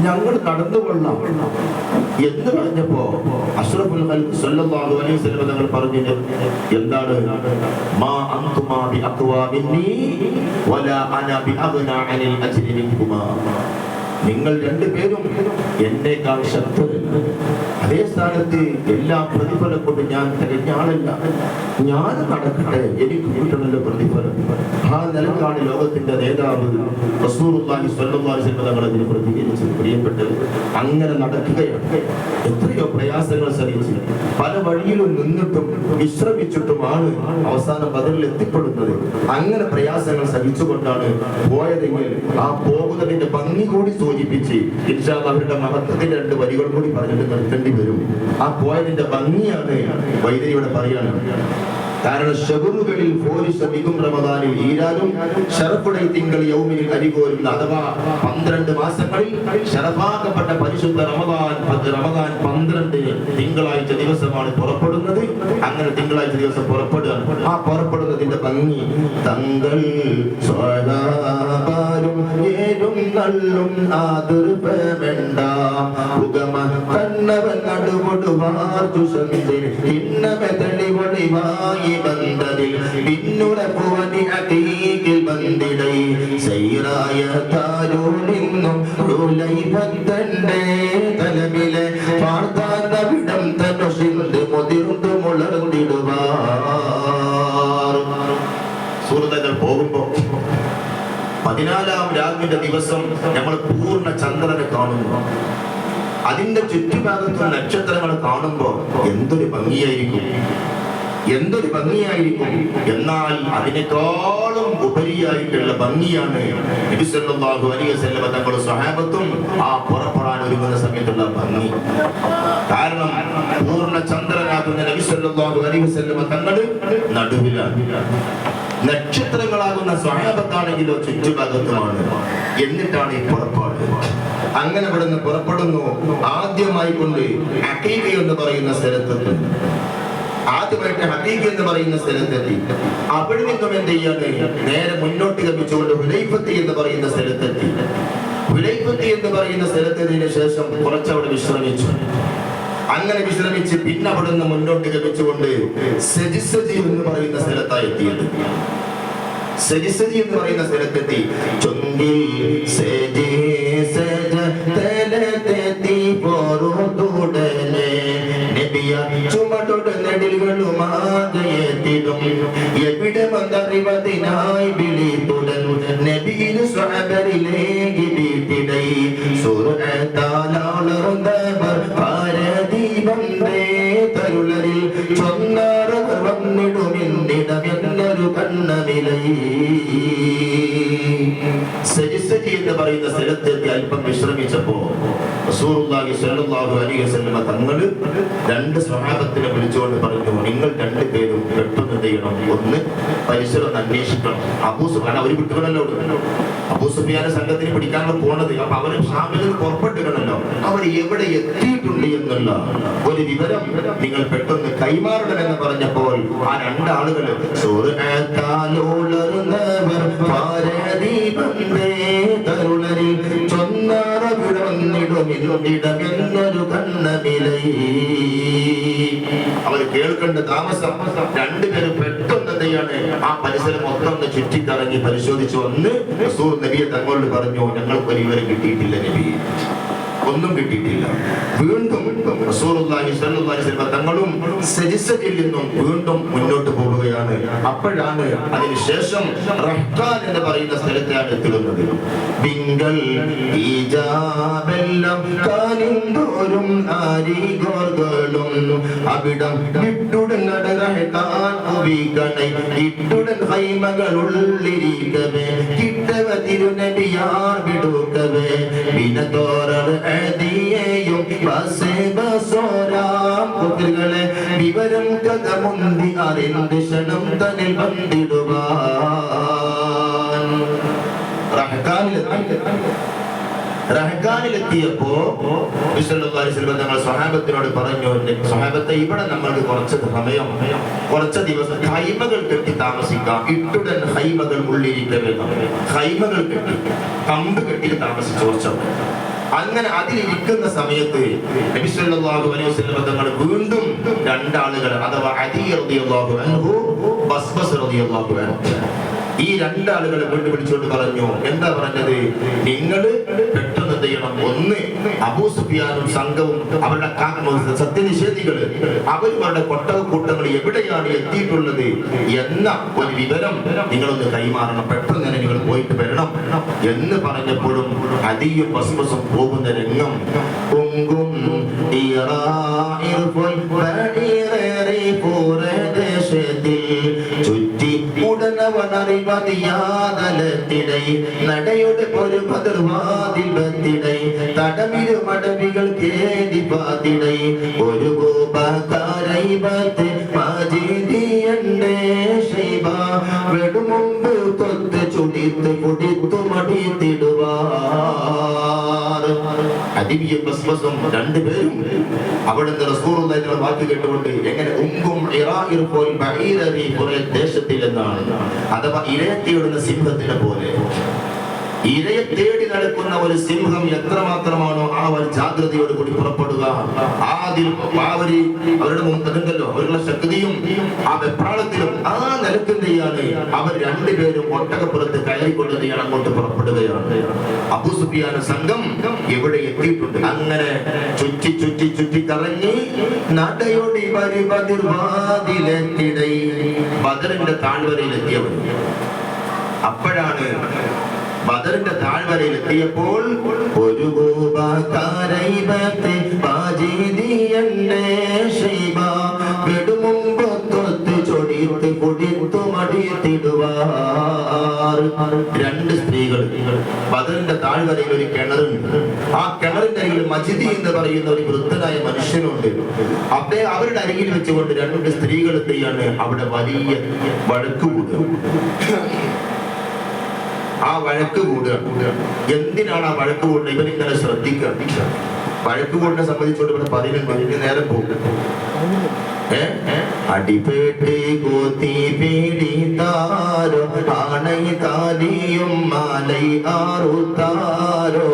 ഞങ്ങൾ നടന്നുകൊള്ളാം എന്ന് പറഞ്ഞപ്പോ അഷ്റഫുൽ ഖൽഖ് സല്ലല്ലാഹു അലൈഹി വസല്ലം തങ്ങൾ പറഞ്ഞു, എന്താണ്? മാ അൻതുമാ ബി അഖ്വാ മിന്നി വലാ അനാ ബി അഗ്നാ അനിൽ അജ്രി മിൻകുമാ. നിങ്ങൾ 2 പേരും എന്നേക്കാൾ ശക്തരല്ല. അതേ സ്ഥാനത്ത് എല്ലാ പ്രതിഫലം കൊണ്ട് ഞാൻ തികഞ്ഞ ആളല്ല. ഞാൻ നടക്കട്ടെ, എനിക്ക് കിട്ടണല്ലോ പ്രതിഫലം. ആ നിലക്കാണ് ലോകത്തിന്റെ നേതാവ് റസൂലുള്ളാഹി സ്വല്ലല്ലാഹു അലൈഹി വസല്ലം തങ്ങൾ അതിന് പ്രതികരിച്ചത്. പ്രിയപ്പെട്ടത്, അങ്ങനെ നടക്കുകയാണ്. എത്രയോ പ്രയാസങ്ങൾ സഹിച്ച് പല വഴിയിലും നിന്നിട്ടും വിശ്രമിച്ചിട്ടുമാണ് അവസാനം ബദറിൽ എത്തിപ്പെടുന്നത്. അങ്ങനെ പ്രയാസങ്ങൾ സഹിച്ചുകൊണ്ടാണ് പോയതെങ്കിൽ ആ പോകുന്നതിന്റെ ഭംഗി കൂടി സൂചിപ്പിച്ച് ഇൻഷാ അല്ലാഹ് അവരുടെ മഹത്വത്തിന്റെ 2 വരികൾ കൂടി പറഞ്ഞിട്ട് നിർത്തേണ്ടി വരും. ആ പോയതിന്റെ ഭംഗിയാണ് വൈദ്യരിയുടെ പറയാണ്. കാരണം ഷഹറുകളിൽ ഫോരിശമികും റമദാനിൽ ഈരാനും ഷറഫുടൈ തിങ്കൾ യൗമിനിൽ അരികോരുന്ന, അഥവാ 12 മാസങ്ങളിൽ ഷറഫാക്കപ്പെട്ട പരിശുദ്ധ റമദാൻ 12 തിങ്കളാഴ്ച ദിവസമാണ് പുറപ്പെടുന്നത്. അങ്ങനെ തിങ്കളാഴ്ച ദിവസം പുറപ്പെടുകയാണ്. ആ പുറപ്പെടുന്നതിന്റെ ഭംഗി തങ്ങൾ സ്വലാപാരും ഏരും നല്ലും ആദർഭമെണ്ട ഉഗമ കണ്ണവൻ നടുകൊടുവാർച്ചു സന്ധിൽ ഇന്നമെ തെളിവൊളിവായി ബന്ധനിൽ പിന്നുറപ്പുവനി അതീകിൽ ബന്ധിടൈ സൈറായ താരൂണിന്നും ഉലൈഭത്തന്റെ തലമിലെ പാർത്താവിടം തനുഷിന്ത് മുതിർന്നു മുളർന്നിടുവാർ. സുഹൃത്തുക്കൾ, പോകുമ്പോ 14ാം രാവിന്റെ ദിവസം നമ്മൾ പൂർണ്ണ ചന്ദ്രനെ കാണുന്നു. അതിന്റെ ചുറ്റുഭാഗത്ത് നക്ഷത്രങ്ങൾ കാണുമ്പോൾ എന്തൊരു ഭംഗിയായിരിക്കും, എന്തൊരു ഭംഗിയായിരിക്കും. എന്നാൽ അതിനേക്കാളും ഉപരിയായിട്ടുള്ള ഭംഗിയാണ് നബി സല്ലല്ലാഹു അലൈഹി വസല്ലം തങ്ങളുടെ സ്വഹാബത്തും ആ പുറപ്പെടാൻ ഒരുങ്ങുന്ന സമയത്തുള്ള ഭംഗി. കാരണം പൂർണ്ണ ചന്ദ്രനാകുന്ന നബി സല്ലല്ലാഹു അലൈഹി വസല്ലം തങ്ങൾ നടുവിലാണ്, നക്ഷത്രങ്ങളാകുന്ന സ്വഹാബത്താണെങ്കിലോ ചുറ്റുഭാഗത്തുമാണ്. എന്നിട്ടാണ് ഈ പുറപ്പാട്. അങ്ങനെ ഇവിടുന്ന് പുറപ്പെടുന്നു. ആദ്യമായി കൊണ്ട് അഖീഖ എന്ന് പറയുന്ന സ്ഥലത്തെത്തി. ആദ്യമായിട്ട് ഹഖീഖ എന്ന് പറയുന്ന സ്ഥലത്തെത്തി. അവിടെ നിന്നും എന്ത് ചെയ്യാണ്, നേരെ മുന്നോട്ട് ഗമിച്ചുകൊണ്ട് ഹുദൈഫത്തി എന്ന് പറയുന്ന സ്ഥലത്തെത്തി. ഹുദൈഫത്തി എന്ന് പറയുന്ന സ്ഥലത്തെത്തിയതിനു ശേഷം കുറച്ചവിടെ വിശ്രമിച്ചു. അങ്ങനെ വിശ്രമിച്ച് പിന്നെ അവിടെ നിന്ന് മുന്നോട്ട് ഗമിച്ചുകൊണ്ട് സജിസജി എന്ന് പറയുന്ന സ്ഥലത്തായി എത്തിയത്. സജിസജി എന്ന് പറയുന്ന സ്ഥലത്തെത്തി. ചൊങ്കിൽ സജി സജ തലതെത്തി പോറുടനെ നബിയ ചുമട്ടോട് നെടിലുകളുമാകയെത്തിടും എവിടെ വന്നറിവതിനായി വിളിത്തുടൻ നബിയിന് സ്വഹബരിലേക്ക് വീട്ടിടൈ സുരതാലാളറുന്നവർ ഭാരതീപം തരുളരിൽ ചൊന്നാറവർ വന്നിടുമെന്നിടമെന്നൊരു കണ്ണമിലൈ. സജിസജി എന്ന് പറയുന്ന സ്ഥലത്തെത്തി അല്പം വിശ്രമിച്ചപ്പോ റസൂലുള്ളാഹി സ്വല്ലല്ലാഹു അലൈഹി വസല്ലം തങ്ങൾ രണ്ട് സ്വഹാബത്തിനെ വിളിച്ചുകൊണ്ട് പറഞ്ഞു, നിങ്ങൾ രണ്ടുപേരും പെട്ടെന്ന് എന്ത് ചെയ്യണം, ഒന്ന് പരിസരം അന്വേഷിക്കണം. അബൂ സുഫിയാൻ അവർ വിട്ടുകളല്ലോ, അബൂ സുഫിയാനെ സംഘത്തിന് പിടിക്കാനുള്ള പോണത്. അപ്പൊ അവര് ഷാമിൽ നിന്ന് പുറപ്പെട്ടിട്ടുണ്ടല്ലോ, അവർ എവിടെ എത്തിയിട്ടുണ്ട് എന്നുള്ള ഒരു വിവരം നിങ്ങൾ പെട്ടെന്ന് കൈമാറണമെന്ന് പറഞ്ഞപ്പോൾ ആ രണ്ടാളുകൾ അവർ കേൾക്കേണ്ട താമസം. രണ്ടുപേരും പെട്ടെന്ന് എന്തെയാണ് ആ പരിസരം മൊത്തം ഒന്ന് ചുറ്റിക്കറങ്ങി പരിശോധിച്ചു വന്ന് റസൂൽ നബിയെ തങ്ങളോട് പറഞ്ഞു, ഞങ്ങൾക്കൊരു വിവരം കിട്ടിയിട്ടില്ല നബി, ഒന്നും കിട്ടിയിട്ടില്ല. വീണ്ടും റസൂലുള്ളാഹി സ്വല്ലല്ലാഹു അലൈഹി വസല്ലം തങ്ങളും സജിസജിൽ നിന്നും വീണ്ടും മുന്നോട്ട് പോവുകയാണ്. അപ്പോഴാണ് അതിനുശേഷം റഹ്കാൻ എന്ന് പറയുന്ന സ്ഥലത്താണ് എത്തുന്നത്. ബിങ്കൽ ഈജാബെല്ലാം കാനിന്തോറും ആരിഗോർകളും അവിടം ഇട്ടുടൻ നടറഹ്കാൻ ഉവികണൈ ഇട്ടുടൻ ഹൈമകളുള്ളിരിക്കവേ കിട്ടവ തിരുനബിയാർ വിടുക്കവേ ബിനതോറർ യും കുതിരകളെ വിവരം കഥ മുന്തി അറിந்து ക്ഷണം തന്നിൽ വന്നിടുവാൻ. റഹ്കാനിലെത്തിയപ്പോ തങ്ങൾ സ്വഹാബത്തിനോട് പറഞ്ഞു, സ്വഹാബത്തെ ഇവിടെ നമ്മൾക്ക് കുറച്ച് സമയം, കുറച്ച് ദിവസം ഹൈമകൾ കെട്ടി താമസിക്കാം. ഇട്ടുടൻ ഹൈമകൾ ഉള്ളിരിക്കവേ, ഹൈമകൾ കെട്ടി കമ്പ് കെട്ടി താമസിച്ചു കുറച്ച്. അങ്ങനെ അതിലിരിക്കുന്ന സമയത്ത് നബി സല്ലല്ലാഹു അലൈഹി വസല്ലം തങ്ങൾ വീണ്ടും രണ്ടാളുകൾ അഥവാ അദി റളിയല്ലാഹു അൻഹു ബസ്ബസ് റളിയല്ലാഹു അൻഹു ഈ രണ്ടാളുകളെ വീണ്ടും വിളിച്ചുകൊണ്ട് പറഞ്ഞു, എന്താ പറഞ്ഞത്, നിങ്ങൾ പെട്ടെന്ന് എന്ത് ചെയ്യണം, ഒന്ന് അബൂ സുഫിയാനും സംഘവും അവരുടെ സത്യനിഷേധികള് അവരും അവരുടെ കൊട്ടകൂട്ടങ്ങൾ എവിടെയാണ് എത്തിയിട്ടുള്ളത് എന്ന ഒരു വിവരം നിങ്ങളൊന്ന് കൈമാറണം, പെട്ടെന്ന് തന്നെ നിങ്ങൾ പോയിട്ട് വരണം എന്ന് പറഞ്ഞപ്പോഴും അദിയും ബസ്ബസും പോകുന്ന രംഗം ചുറ്റി ഉടനവനറിവതിയാതലത്തിടൈ നടയുടെ ഒരു പതിർവാതിൽ ബത്തിടൈ തടമിരു മടവികൾ കേതി പാതിടൈ ഒരു ഗോപകാരൈവത്തെ മാജിദിയണ്ടേ ശൈബ വെടുമുമ്പ് തൊത്ത് ചുടിത്ത് കുടിത്തു മടിത്തിടുവാർ. അദിബിയും ബസ്ബസും രണ്ടുപേരും അവിടുന്ന് റസൂലുള്ളാഹിയുടെ വാക്ക് കേട്ടുകൊണ്ട് എങ്ങനെ ദേശത്തിൽ എന്നാണ്, അഥവാ ഇരയെ തേടുന്ന സിംഹത്തിനെ പോലെ. ഇരയെ തേടി നടക്കുന്ന ഒരു സിംഹം എത്രമാത്രമാണോ ആ ഒരു ജാഗ്രതയോട് കൂടി പുറപ്പെടുക, അവരുടെ മുമ്പുണ്ടല്ലോ അവരുടെ ശക്തിയും ആ വെപ്രാളത്തിലും ആ നിലക്കുന്നതാണ് അവർ രണ്ടുപേരും ഒട്ടകപ്പുറത്ത് കയറിക്കൊണ്ട് അങ്ങോട്ട് പുറപ്പെടുകയാണ്. അബൂ സുഫിയാൻ സംഘം എവിടെ എത്തിയിട്ടുണ്ട്. അങ്ങനെ ചുറ്റി ചുറ്റി ചുറ്റി കറങ്ങി നടയോടി ബദറിന്റെ താഴ്വരയിലെത്തിയവർ. അപ്പോഴാണ് ബദറിന്റെ താഴ്വരയിൽ എത്തിയപ്പോൾ ഒരു രണ്ട് സ്ത്രീകൾ. ബദറിന്റെ താഴ്വരയിൽ ഒരു കിണറുണ്ട്. ആ കിണറിന്റെ അരികിൽ മജിദി എന്ന് പറയുന്ന ഒരു വൃദ്ധനായ മനുഷ്യനുണ്ട്. അവരുടെ അരികിൽ വെച്ചുകൊണ്ട് രണ്ട് സ്ത്രീകൾ എന്തെയാണ് അവിടെ വലിയ വഴക്ക് കൂടുക. ആ വഴക്ക് കൂടുക. എന്തിനാണ് ആ വഴക്ക് കൂടുന്നത്? ഇവരിങ്ങനെ ശ്രദ്ധിക്കുക. വഴക്ക് കൂടിനെ സംബന്ധിച്ചോണ്ട് ഇവിടെ 11 മിനിറ്റ് നേരം പോകും. അടിപേട്ട് കൂത്തി പീഡിത്താരോ ആണൈ താലിയും മാലൈ ആറുത്താരോ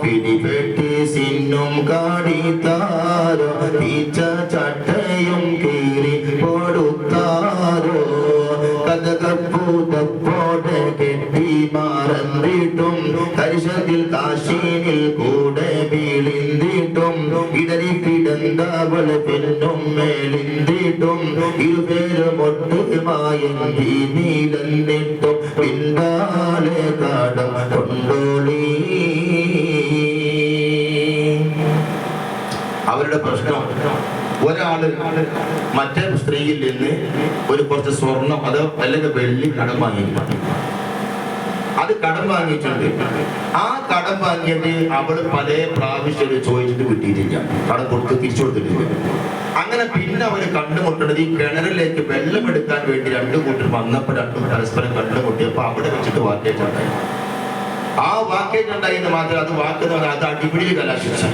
പിടിപെട്ട് സിന്നും കാടിത്താരോ പീച്ച ചട്ടയും കീറി കൊടുത്താരോ കഥകപ്പൂതപ്പോ മുന്നിൽ കൂടെ വീളിന്തിട്ടും ഇടറി കിടന്നവൾ പിന്നും മേലിന്തിട്ടും ഇരുപേരും ഒട്ടുമായെങ്കിൽ നീലന്നിട്ടും പിന്നാലെ കടം കൊണ്ടോളി. അവരുടെ പ്രശ്നം ഒരാള് മറ്റേ സ്ത്രീയിൽ നിന്ന് കുറച്ച് സ്വർണം അതോ അല്ലെങ്കിൽ വെള്ളി കടം വാങ്ങിയിട്ടുണ്ട്. അത് കടം വാങ്ങിയിട്ടുണ്ട്. ആ കടം വാങ്ങിയിട്ട് അവള് പല പ്രാവശ്യം ചോദിച്ചിട്ട് കിട്ടിയിട്ടില്ല, കടം കൊടുത്ത് തിരിച്ചു കൊടുത്തിട്ടില്ല. അങ്ങനെ പിന്നെ അവര് കണ്ടുമുട്ടുന്നത് ഈ കിണറിലേക്ക് വെള്ളം എടുക്കാൻ വേണ്ടി രണ്ടു കൂട്ടർ വന്നപ്പോൾ രണ്ടും പരസ്പരം കണ്ടുമുട്ടിയപ്പോ അവിടെ വെച്ചിട്ട് വാക്കേജ് ഉണ്ടായി. ആ വാക്കേജ് ഉണ്ടായെന്ന് മാത്രം അത് വാക്കെന്ന് പറഞ്ഞാൽ അത് അടിപിടിയിൽ കലാശിച്ചു.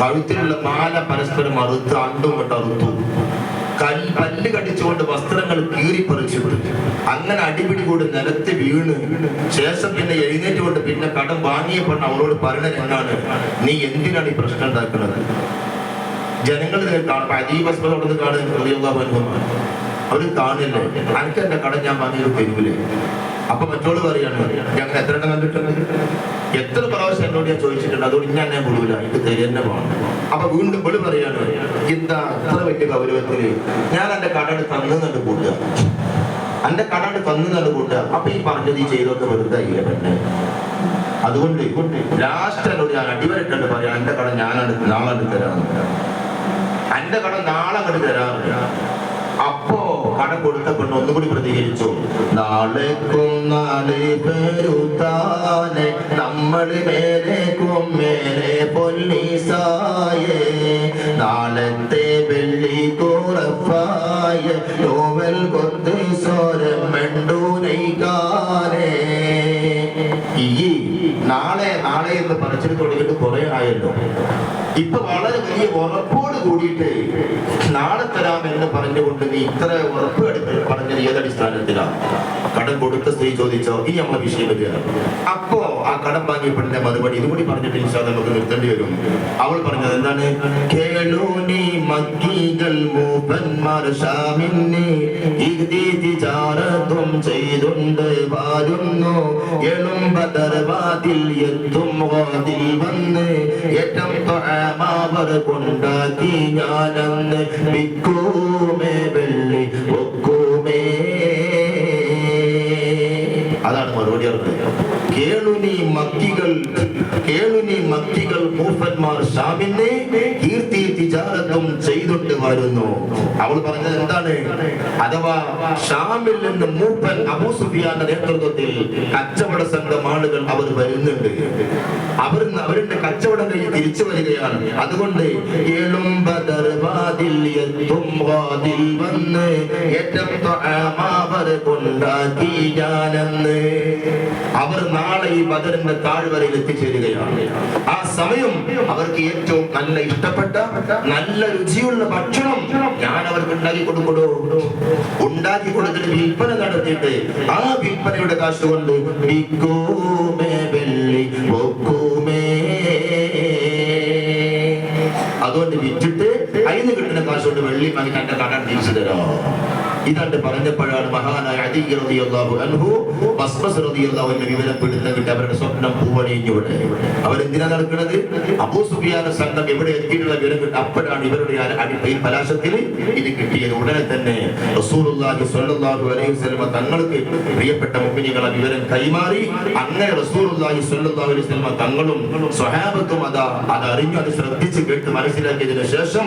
കഴുത്തിലുള്ള മാല പരസ്പരം അറുത്ത് അണ്ടും കൊണ്ട് അറുത്തു. പല്ല് കടിച്ചുകൊണ്ട് വസ്ത്രങ്ങൾ കീറിപ്പറിച്ചിട്ട് അങ്ങനെ അടിപിടി കൂടി നിലത്ത് വീണ് ശേഷം പിന്നെ എഴുന്നേറ്റ് കൊണ്ട് പിന്നെ കടം വാങ്ങിയപ്പോൾ അവളോട് പറഞ്ഞത് എന്നാണ്, നീ എന്തിനാണ് ഈ പ്രശ്നം ഉണ്ടാക്കുന്നത്? ജനങ്ങൾ കാണും അജീബസ്മോടൊന്ന് കാണുന്ന അവര് കാണില്ലേ, എനിക്ക് എന്റെ കടം ഞാൻ വാങ്ങിയത് തരൂലേ? അപ്പൊ മറ്റോട് പറയാണ്, ഞങ്ങൾ എത്ര എണ്ണം കണ്ടിട്ടുണ്ട്, എത്ര പ്രാവശ്യം എന്നോട് ഞാൻ ചോദിച്ചിട്ടുണ്ട്, അതുകൊണ്ട് ഞാൻ വിടൂല, എനിക്ക് തരുന്നെ വേണം. അപ്പൊ വീണ്ടും ഇവിടെ പറയാണ്, എന്താ അത്ര വലിയ ഗൗരവത്തില് ഞാൻ എന്റെ കടട് തന്നുന്നുണ്ട് കൂട്ടുക, എന്റെ കടട് തന്നുന്നുണ്ട് കൂട്ടുക. അപ്പൊ ഈ പറഞ്ഞത് ഈ ചെയ്തൊക്കെ വെറുതെ ഇല്ല പെണ്ണെ. അതുകൊണ്ട് ലാസ്റ്റ് എന്നോട് ഞാൻ അടിവരട്ടുണ്ട് പറയാം, എന്റെ കട ഞാനാണ് നാളെ തരാറുണ്ട്, എന്റെ കട നാളെ കണ്ട് തരാറുണ്ട്. അപ്പോ കടം കൊടുത്ത പെണ്ണ് ഒന്നുകൂടി പ്രതികരിച്ചു, നാളേക്കും നാളെ പെരുത്താനെ നമ്മള് മേലേക്കും മേലെ പൊല്ലീസായേ, നാളത്തെ വെള്ളി കുറപ്പായ നോവൽ കൊത്ത് സ്വരം മെണ്ടൂനൈകാനേ. ഈ നാളെ നാളെ എന്ന് പറച്ചിട്ട് തുടങ്ങിയിട്ട് കുറെ ആയല്ലോ. ഇപ്പൊ വളരെ വലിയ ഉറപ്പോട് കൂടിയിട്ട് നാളെ തരാമെന്ന് പറഞ്ഞുകൊണ്ട് നീ ഇത്ര ഉറപ്പ് പറഞ്ഞത് ഏതടിസ്ഥാനത്തിലാണ്? കടം കൊടുത്ത സ്ത്രീ ചോദിച്ചോ, ഇനി നമ്മളെ വിഷയം വരിക. അപ്പോ ആ കടം വാങ്ങിയപ്പെടുന്ന മറുപടി ഇതുകൂടി പറഞ്ഞിട്ട് ഇൻഷാ നമുക്ക് നിർത്തേണ്ടി വരും. അവൾ പറഞ്ഞത് എന്താണ്? കേളൂനി മക്കികൾ മൂപ്പന്മാർ ഷാമിന് തിജാറത്തും ചെയ്തുണ്ട് വാരുന്നു, എളുമ്പതർവാതിൽ എത്തും വാതിൽ വന്ന് ഏറ്റം തൊഴമാവർ കൊണ്ടാക്കി ഞാനന്ന് വിക്കൂമേ വെള്ളി ഒക്കൂമേ. അതാണ് മറുപടി പറഞ്ഞത്. കേളുനി മക്കികൾ മൂപ്പന്മാർ ഷാമിനെ കീർത്തി തിജാറത്തും ചെയ്തുകൊണ്ട് വരുന്നു. അവൾ പറഞ്ഞത് എന്താണ്? അഥവാ ഷാമിൽ നിന്ന് മൂപ്പൻ അബൂ സുഫിയാന്റെ നേതൃത്വത്തിൽ കച്ചവട സംഘം ആളുകൾ അവർ വരുന്നുണ്ട്. അവരുടെ കച്ചവടം കഴിഞ്ഞ് തിരിച്ചു വരികയാണ്. അതുകൊണ്ട് വന്ന് കൊണ്ടാക്കി ഞാനെന്ന് അവർ നാളെ ഈ ബദറിന്റെ താഴ്വരയിൽ എത്തിച്ചേരുകയാണ്. ആ സമയം അവർക്ക് ഏറ്റവും നല്ല ഇഷ്ടപ്പെട്ട നല്ല രുചിയുള്ള ഭക്ഷണം ഞാൻ അവർക്ക് ഉണ്ടാക്കി കൊടുക്കണോ? ഉണ്ടാക്കി കൊടുത്തിട്ട് വിൽപ്പന നടത്തിയിട്ട് ആ വിൽപ്പനയുടെ കാശ് കൊണ്ട് വിൽക്കൂമേ വെള്ളി ഒക്കൂമേ. അതുകൊണ്ട് വിറ്റിട്ട് അതിന് കിട്ടുന്ന കാശ് കൊണ്ട് വെള്ളി വാങ്ങി തന്റെ കടം തിരിച്ചു തരാം. ഇതാണ്ട് പറഞ്ഞപ്പോഴാണ് മഹാനായ അലി റളിയല്ലാഹു അൻഹു ബസ്ബസ് റളിയല്ലാഹു അൻഹു വിവരപ്പെടുത്തുന്ന കിട്ടി അവരുടെ സ്വപ്നം പൂവണിഞ്ഞുവിടെ. അവരെന്തിനാ നടക്കുന്നത്? അബൂ സുഫിയാന്റെ സംഘം എവിടെ എത്തിയിട്ടുള്ള വിവരം കിട്ടി. അപ്പോഴാണ് ഇവരുടെ ഈ പലാശത്തിൽ ഇത് കിട്ടിയത്. ഉടനെ തന്നെ റസൂലുള്ളാഹി സ്വല്ലല്ലാഹു അലൈഹി വസല്ലം തങ്ങൾക്ക് പ്രിയപ്പെട്ട മുഅ്മിനീങ്ങളെ വിവരം കൈമാറി. അങ്ങനെ റസൂലുള്ളാഹി സ്വല്ലല്ലാഹു അലൈഹി വസല്ലം തങ്ങളും സ്വഹാബത്തും അതറിഞ്ഞു, അത് ശ്രദ്ധിച്ച് കേട്ട് മനസ്സിലാക്കിയതിനു ശേഷം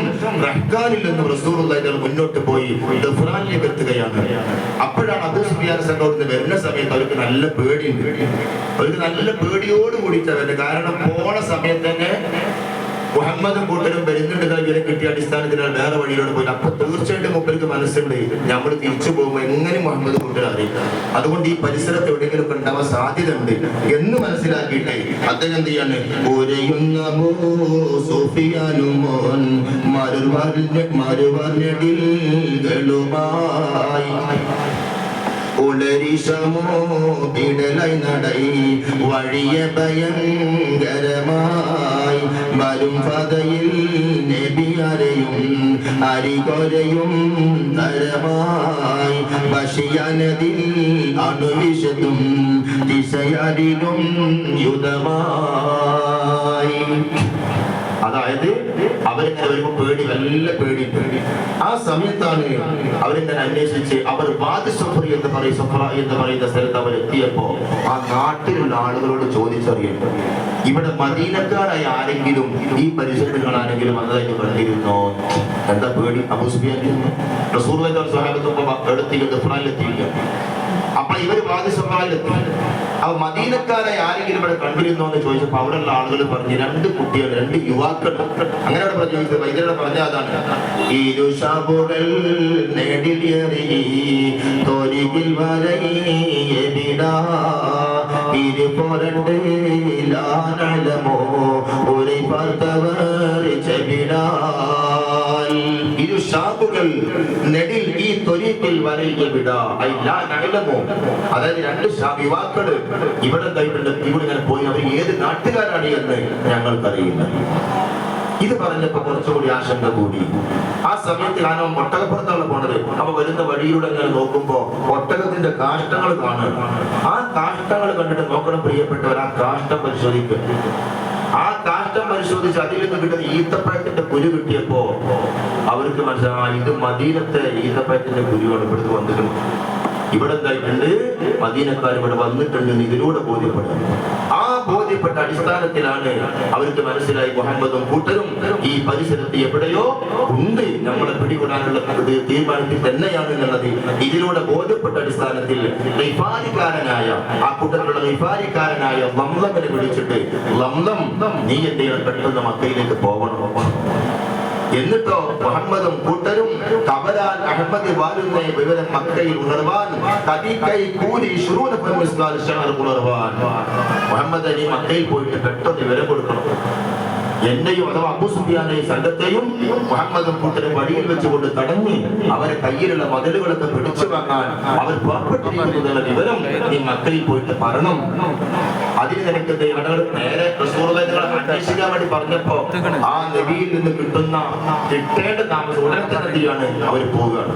റഹ്കാനിൽ നിന്നും റസൂലുള്ളാഹി മുന്നോട്ട് പോയി ദഫ്റാനിലേക്ക് എത്തുകയാണ്. അപ്പോഴാണ് അബൂ സുഫിയാൻ സംഘത്തിന് വരുന്ന സമയത്ത് അവർക്ക് നല്ല പേടിയുണ്ട്. അവർക്ക് നല്ല പേടിയോട് കൂടിയിട്ടാണ്. കാരണം പോണ സമയത്ത് തന്നെ മുഹമ്മദും കൂട്ടരും വരുന്നുണ്ട് ഇവരെ കിട്ടിയ അടിസ്ഥാനത്തിലാണ് വേറെ വഴിയിലൂടെ പോയി. അപ്പൊ തീർച്ചയായിട്ടും മുപ്പർക്ക് മനസ്സുണ്ട് നമ്മൾ തിരിച്ചു പോകുമ്പോൾ എങ്ങനെ മുഹമ്മദ് കൂട്ടർ അറിയില്ല. അതുകൊണ്ട് ഈ പരിസരത്ത് എവിടെയെങ്കിലും ഒക്കെ ഉണ്ടാവാൻ സാധ്യത ഉണ്ട് എന്ന് മനസ്സിലാക്കിയിട്ടേ അദ്ദേഹം എന്ത് ചെയ്യാണ്? വഴിയെ ഭയങ്കരമായി വരും പതയിൽ നബിയരെയും അരികൊരയും തരമായി ബഷിയാനതിൽ അണുവിശതും ദിശയരിലും യുദ്ധമായി. അതായത് അവരിങ്ങനെ വരുമ്പോ പേടി, വല്ല പേടി. ആ സമയത്താണ് അവരിങ്ങനെ അന്വേഷിച്ച് അവർ വാദി സഫർ എന്ന് പറയുന്ന സ്ഥലത്ത് അവരെത്തിയപ്പോ ആ നാട്ടിലുള്ള ആളുകളോട് ചോദിച്ചറിയട്ടെ, ഇവിടെ മദീനക്കാരായ ആരെങ്കിലും ഈ പരിസരങ്ങൾ ആരെങ്കിലും വന്നതായിട്ട് കണ്ടിരുന്നോ? എന്താ പേടി? അബൂ സുഫിയാൻ റസൂലുള്ളാഹി സ്വഹാബത്തും എടുത്തിട്ട് ഗഫ്റാനിലെത്തിയില്ല. അപ്പൊ ഇവര് വാദി സഫറിലെത്തി. അപ്പൊ മദീനക്കാരായ ആരെങ്കിലും ഇവിടെ കണ്ടിരുന്നോ എന്ന് ചോദിച്ചപ്പോ അവിടെയുള്ള ആളുകൾ പറഞ്ഞു, 2 കുട്ടികൾ, 2 യുവാക്കൾ. അങ്ങനെ അവിടെ പറഞ്ഞു. വൈദ്യരുടെ പറഞ്ഞ അതാണ്, ഇരുഷാബുകൾ നെടിലേറി തോരികിൽ വരയിടാ ഇരുപോരണ്ട് ലാനലമോ ഒരു പർത്തവർ ചെവിടാ. ഇരുഷാബുകൾ നെടിൽ ഈ തൊരീക്കിൽ വരയിൽ വിടാ. അതായത് 2 യുവാക്കള് ഇവിടെ ഇവിടെ ഇങ്ങനെ പോയി. അവർ ഏത് നാട്ടുകാരാണ് എന്ന് ഞങ്ങൾക്കറിയില്ല. ഇത് പറഞ്ഞപ്പോ കുറച്ചുകൂടി ആശങ്ക കൂടി. ആ സമയത്ത് കാരണം ഒട്ടകപ്പുറത്താണ് പോണത്. അപ്പൊ വരുന്ന വഴിയിലൂടെ അങ്ങനെ നോക്കുമ്പോ ഒട്ടകത്തിന്റെ കാഷ്ടങ്ങൾ കാണും. ആ കാഷ്ടങ്ങൾ കണ്ടിട്ട് നോക്കണം പ്രിയപ്പെട്ടവർ, ആ കാഷ്ടം പരിശോധിക്കുക. ആ കാഷ്ടം പരിശോധിച്ച് അതിൽ നിന്ന് കിട്ടുന്ന ഈത്തപ്പഴത്തിന്റെ കുരു കിട്ടിയപ്പോ അവർക്ക് മനസ്സിലായി, ഇത് മദീനത്തെ ഈത്തപ്പഴത്തിന്റെ കുരുവാണ് ഇവിടുത്തെ വന്നിട്ടുണ്ട്. ഇവിടെ എന്തായിട്ടുണ്ട്, മദീനക്കാർ ഇവിടെ വന്നിട്ടുണ്ട് എന്ന് ഇതിലൂടെ ബോധ്യപ്പെടും. ആ ബോധ്യപ്പെട്ട അടിസ്ഥാനത്തിലാണ് അവർക്ക് മനസ്സിലായി മുഹമ്മദും കൂട്ടരും ഈ പരിസരത്ത് എവിടെയോ ഉണ്ട്, നമ്മളെ പിടികൂടാനുള്ള തീരുമാനത്തിൽ തന്നെയാണ് എന്നുള്ളത് ഇതിലൂടെ ബോധ്യപ്പെട്ട അടിസ്ഥാനത്തിൽ ഗിഫാരിക്കാരനായ ആ കൂട്ടത്തിലുള്ള ഗിഫാരിക്കാരനായ ലംലമിനെ വിളിച്ചിട്ട്, ലംലം നീ എന്ത് ചെയ്യണം, പെട്ടെന്ന് മക്കയിലേക്ക് പോകണം. എന്നിട്ടോ മുഹമ്മദും കൂട്ടരും കബലാൽ അഹമ്മദ് വാലുന്ന വിവരം മക്കയിൽ ഉണർവാൻ മുഹമ്മദ് അലി മക്കയിൽ പോയിട്ട് പെട്ടെന്ന് വിവരം കൊടുക്കണം. എന്നെയും അഥവാ അബൂ സുഫിയാനെയും സംഘത്തെയും മുഹമ്മദും കൂട്ടരും വഴിയിൽ വെച്ചുകൊണ്ട് തടഞ്ഞ് അവരെ കയ്യിലുള്ള മതിലുകളൊക്കെ പിടിച്ചു വാങ്ങാൻ അവർ പുറപ്പെട്ടിരിക്കുന്നതിനുള്ള വിവരം നീ മക്കയിൽ പോയിട്ട് പറയണം. അതിന് നിനക്ക് നേരെ അന്വേഷിക്കാൻ വേണ്ടി പറഞ്ഞപ്പോ ആ നബിയിൽ നിന്ന് കിട്ടേണ്ട താമസം ഉടനെ തന്നെയാണ് അവർ പോവുകയാണ്.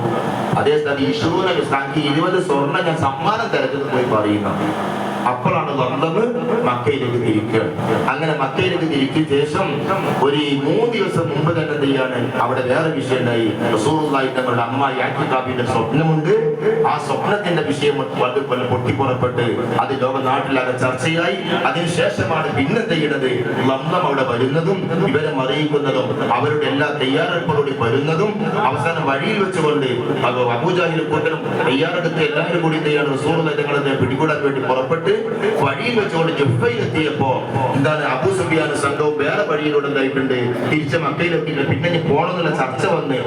അതേ സ്ഥലം 20 സ്വർണ്ണം ഞാൻ സമ്മാനം തരത്തിൽ പോയി പറയുന്നു. അപ്പോഴാണ് വന്നത് മക്കയിലേക്ക് തിരിക്കുകയാണ്. അങ്ങനെ മക്കയിലേക്ക് തിരിക്കിയ ശേഷം ഒരു 3 ദിവസം മുമ്പ് തന്നെ എന്താണ് അവിടെ വേറെ വിഷയം ഉണ്ടായി. റസൂലുള്ളാഹി തങ്ങളുടെ അമ്മ യാക്കിബിന്റെ സ്വപ്നമുണ്ട്. ആ സ്വപ്നത്തിന്റെ വിഷയം പൊട്ടിപ്പുറപ്പെട്ട് അത് ലോകനാട്ടിലാകെ ചർച്ചയായി. അതിനുശേഷമാണ് പിന്നെന്ത് ചെയ്യുന്നത്, ലംലം അവിടെ വരുന്നതും ഇവരെ അറിയിക്കുന്നതും അവരുടെ എല്ലാ തയ്യാറെടുപ്പോടുകൂടി വരുന്നതും. അവസാനം വഴിയിൽ വെച്ചുകൊണ്ട് അബൂജഹലും കൂട്ടരും തയ്യാറെടുത്ത് എല്ലാവരും കൂടി തയ്യാറ് റസൂലുള്ളാഹി തങ്ങളെ പിടികൂടാൻ വേണ്ടി പുറപ്പെട്ട് വഴിയിൽ വെച്ചുകൊണ്ട് ജുഫയിലെത്തിയപ്പോ എന്താണ് അബൂ സുഫിയാൻ സംഘവും വേറെ വഴിയിലൂടെ എന്തായിട്ടുണ്ട് തിരിച്ച് മക്കയിലെത്തിയില്ല. പിന്നെ പോകണമെന്നുള്ള ചർച്ച വന്ന്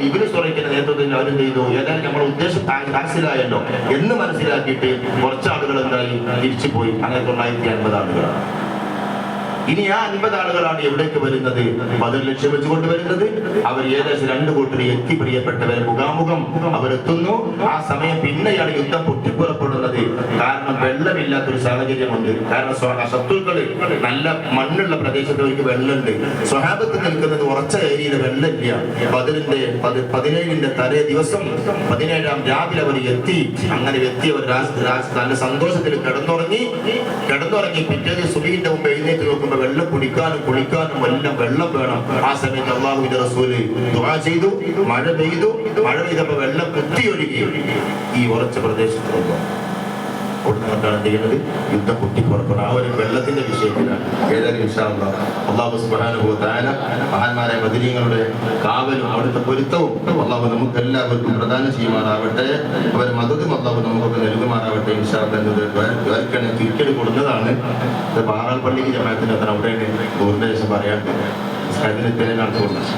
ഇബ്നു സുറൈഖിന്റെ നേതൃത്വത്തിൽ അവരെന്ത് ചെയ്തു, ഏതായാലും നമ്മുടെ ഉദ്ദേശം മനസ്സിലായല്ലോ എന്ന് മനസ്സിലാക്കിയിട്ട് കുറച്ച് ആളുകൾ എന്തായി തിരിച്ചു പോയി. അങ്ങനെ 950 ആളുകളാണ്. ഇനി ആ 50 ആളുകളാണ് എവിടേക്ക് വരുന്നത്, ബദർ ലക്ഷ്യം വെച്ചുകൊണ്ട് വരുന്നത്. അവർ ഏകദേശം 2 കൂട്ടർ എത്തി പ്രിയപ്പെട്ടവരെ മുഖാമുഖം അവരെത്തുന്നു. ആ സമയം പിന്നെയാണ് യുദ്ധം പൊട്ടിപ്പുറപ്പെടുന്നത്. കാരണം വെള്ളമില്ലാത്തൊരു സാഹചര്യമുണ്ട്. കാരണം ശത്രുക്കള് നല്ല മണ്ണുള്ള പ്രദേശത്ത് അവർക്ക് വെള്ളമുണ്ട്. സ്വഹാബത്ത് നിൽക്കുന്നത് ഉറച്ച ഏരിയയിൽ വെള്ളമില്ല. ബദറിന്റെ 17ന്റെ തലേ ദിവസം 17-ാം രാവിലെ അവർ എത്തി. അങ്ങനെ എത്തി അവർ നല്ല സന്തോഷത്തിൽ കിടന്നുറങ്ങി. പിറ്റേന്ന് സുബഹിന്റെ മുമ്പ് എഴുന്നേറ്റ് നോക്കുമ്പോൾ വെള്ളം കുടിക്കാനും കുളിക്കാനും എല്ലാം വെള്ളം വേണം. ആ സമയത്ത് അല്ലാഹുവിന്റെ റസൂല് ദുആ ചെയ്തു. മഴ പെയ്തപ്പോ വെള്ളം കുത്തിയൊഴുകി ഈ ഉറച്ച പ്രദേശത്ത് കൊണ്ടാണ് ചെയ്യുന്നത്. യുദ്ധം പൊട്ടിപ്പുറപ്പെടും. ആ ഒരു വെള്ളത്തിന്റെ വിഷയത്തിലാണ്. ഏതായാലും ഇൻഷാ അല്ലാഹ് അല്ലാഹു സുബ്ഹാനഹു വ തആല മഹാന്മാരായ ബദരീങ്ങളുടെ കാവലും അവിടുത്തെ പൊരുത്തവും അല്ലാഹു നമുക്ക് എല്ലാവർക്കും പ്രദാനം ചെയ്യുമാറാവട്ടെ. അവരെ മദതും അല്ലാഹു നമുക്കൊക്കെ നൽകുമാറാവട്ടെ. ഇൻഷാ അല്ലാഹ് ചുരുക്കൽ കൊടുത്തതാണ്. പാറാൾ പള്ളിക്ക് ജമാഅത്തിന്റെ അത്ര അവിടെയാണ് ദൂരദേശം പറയാണ്ട് അതിന് നടത്തുന്നത്.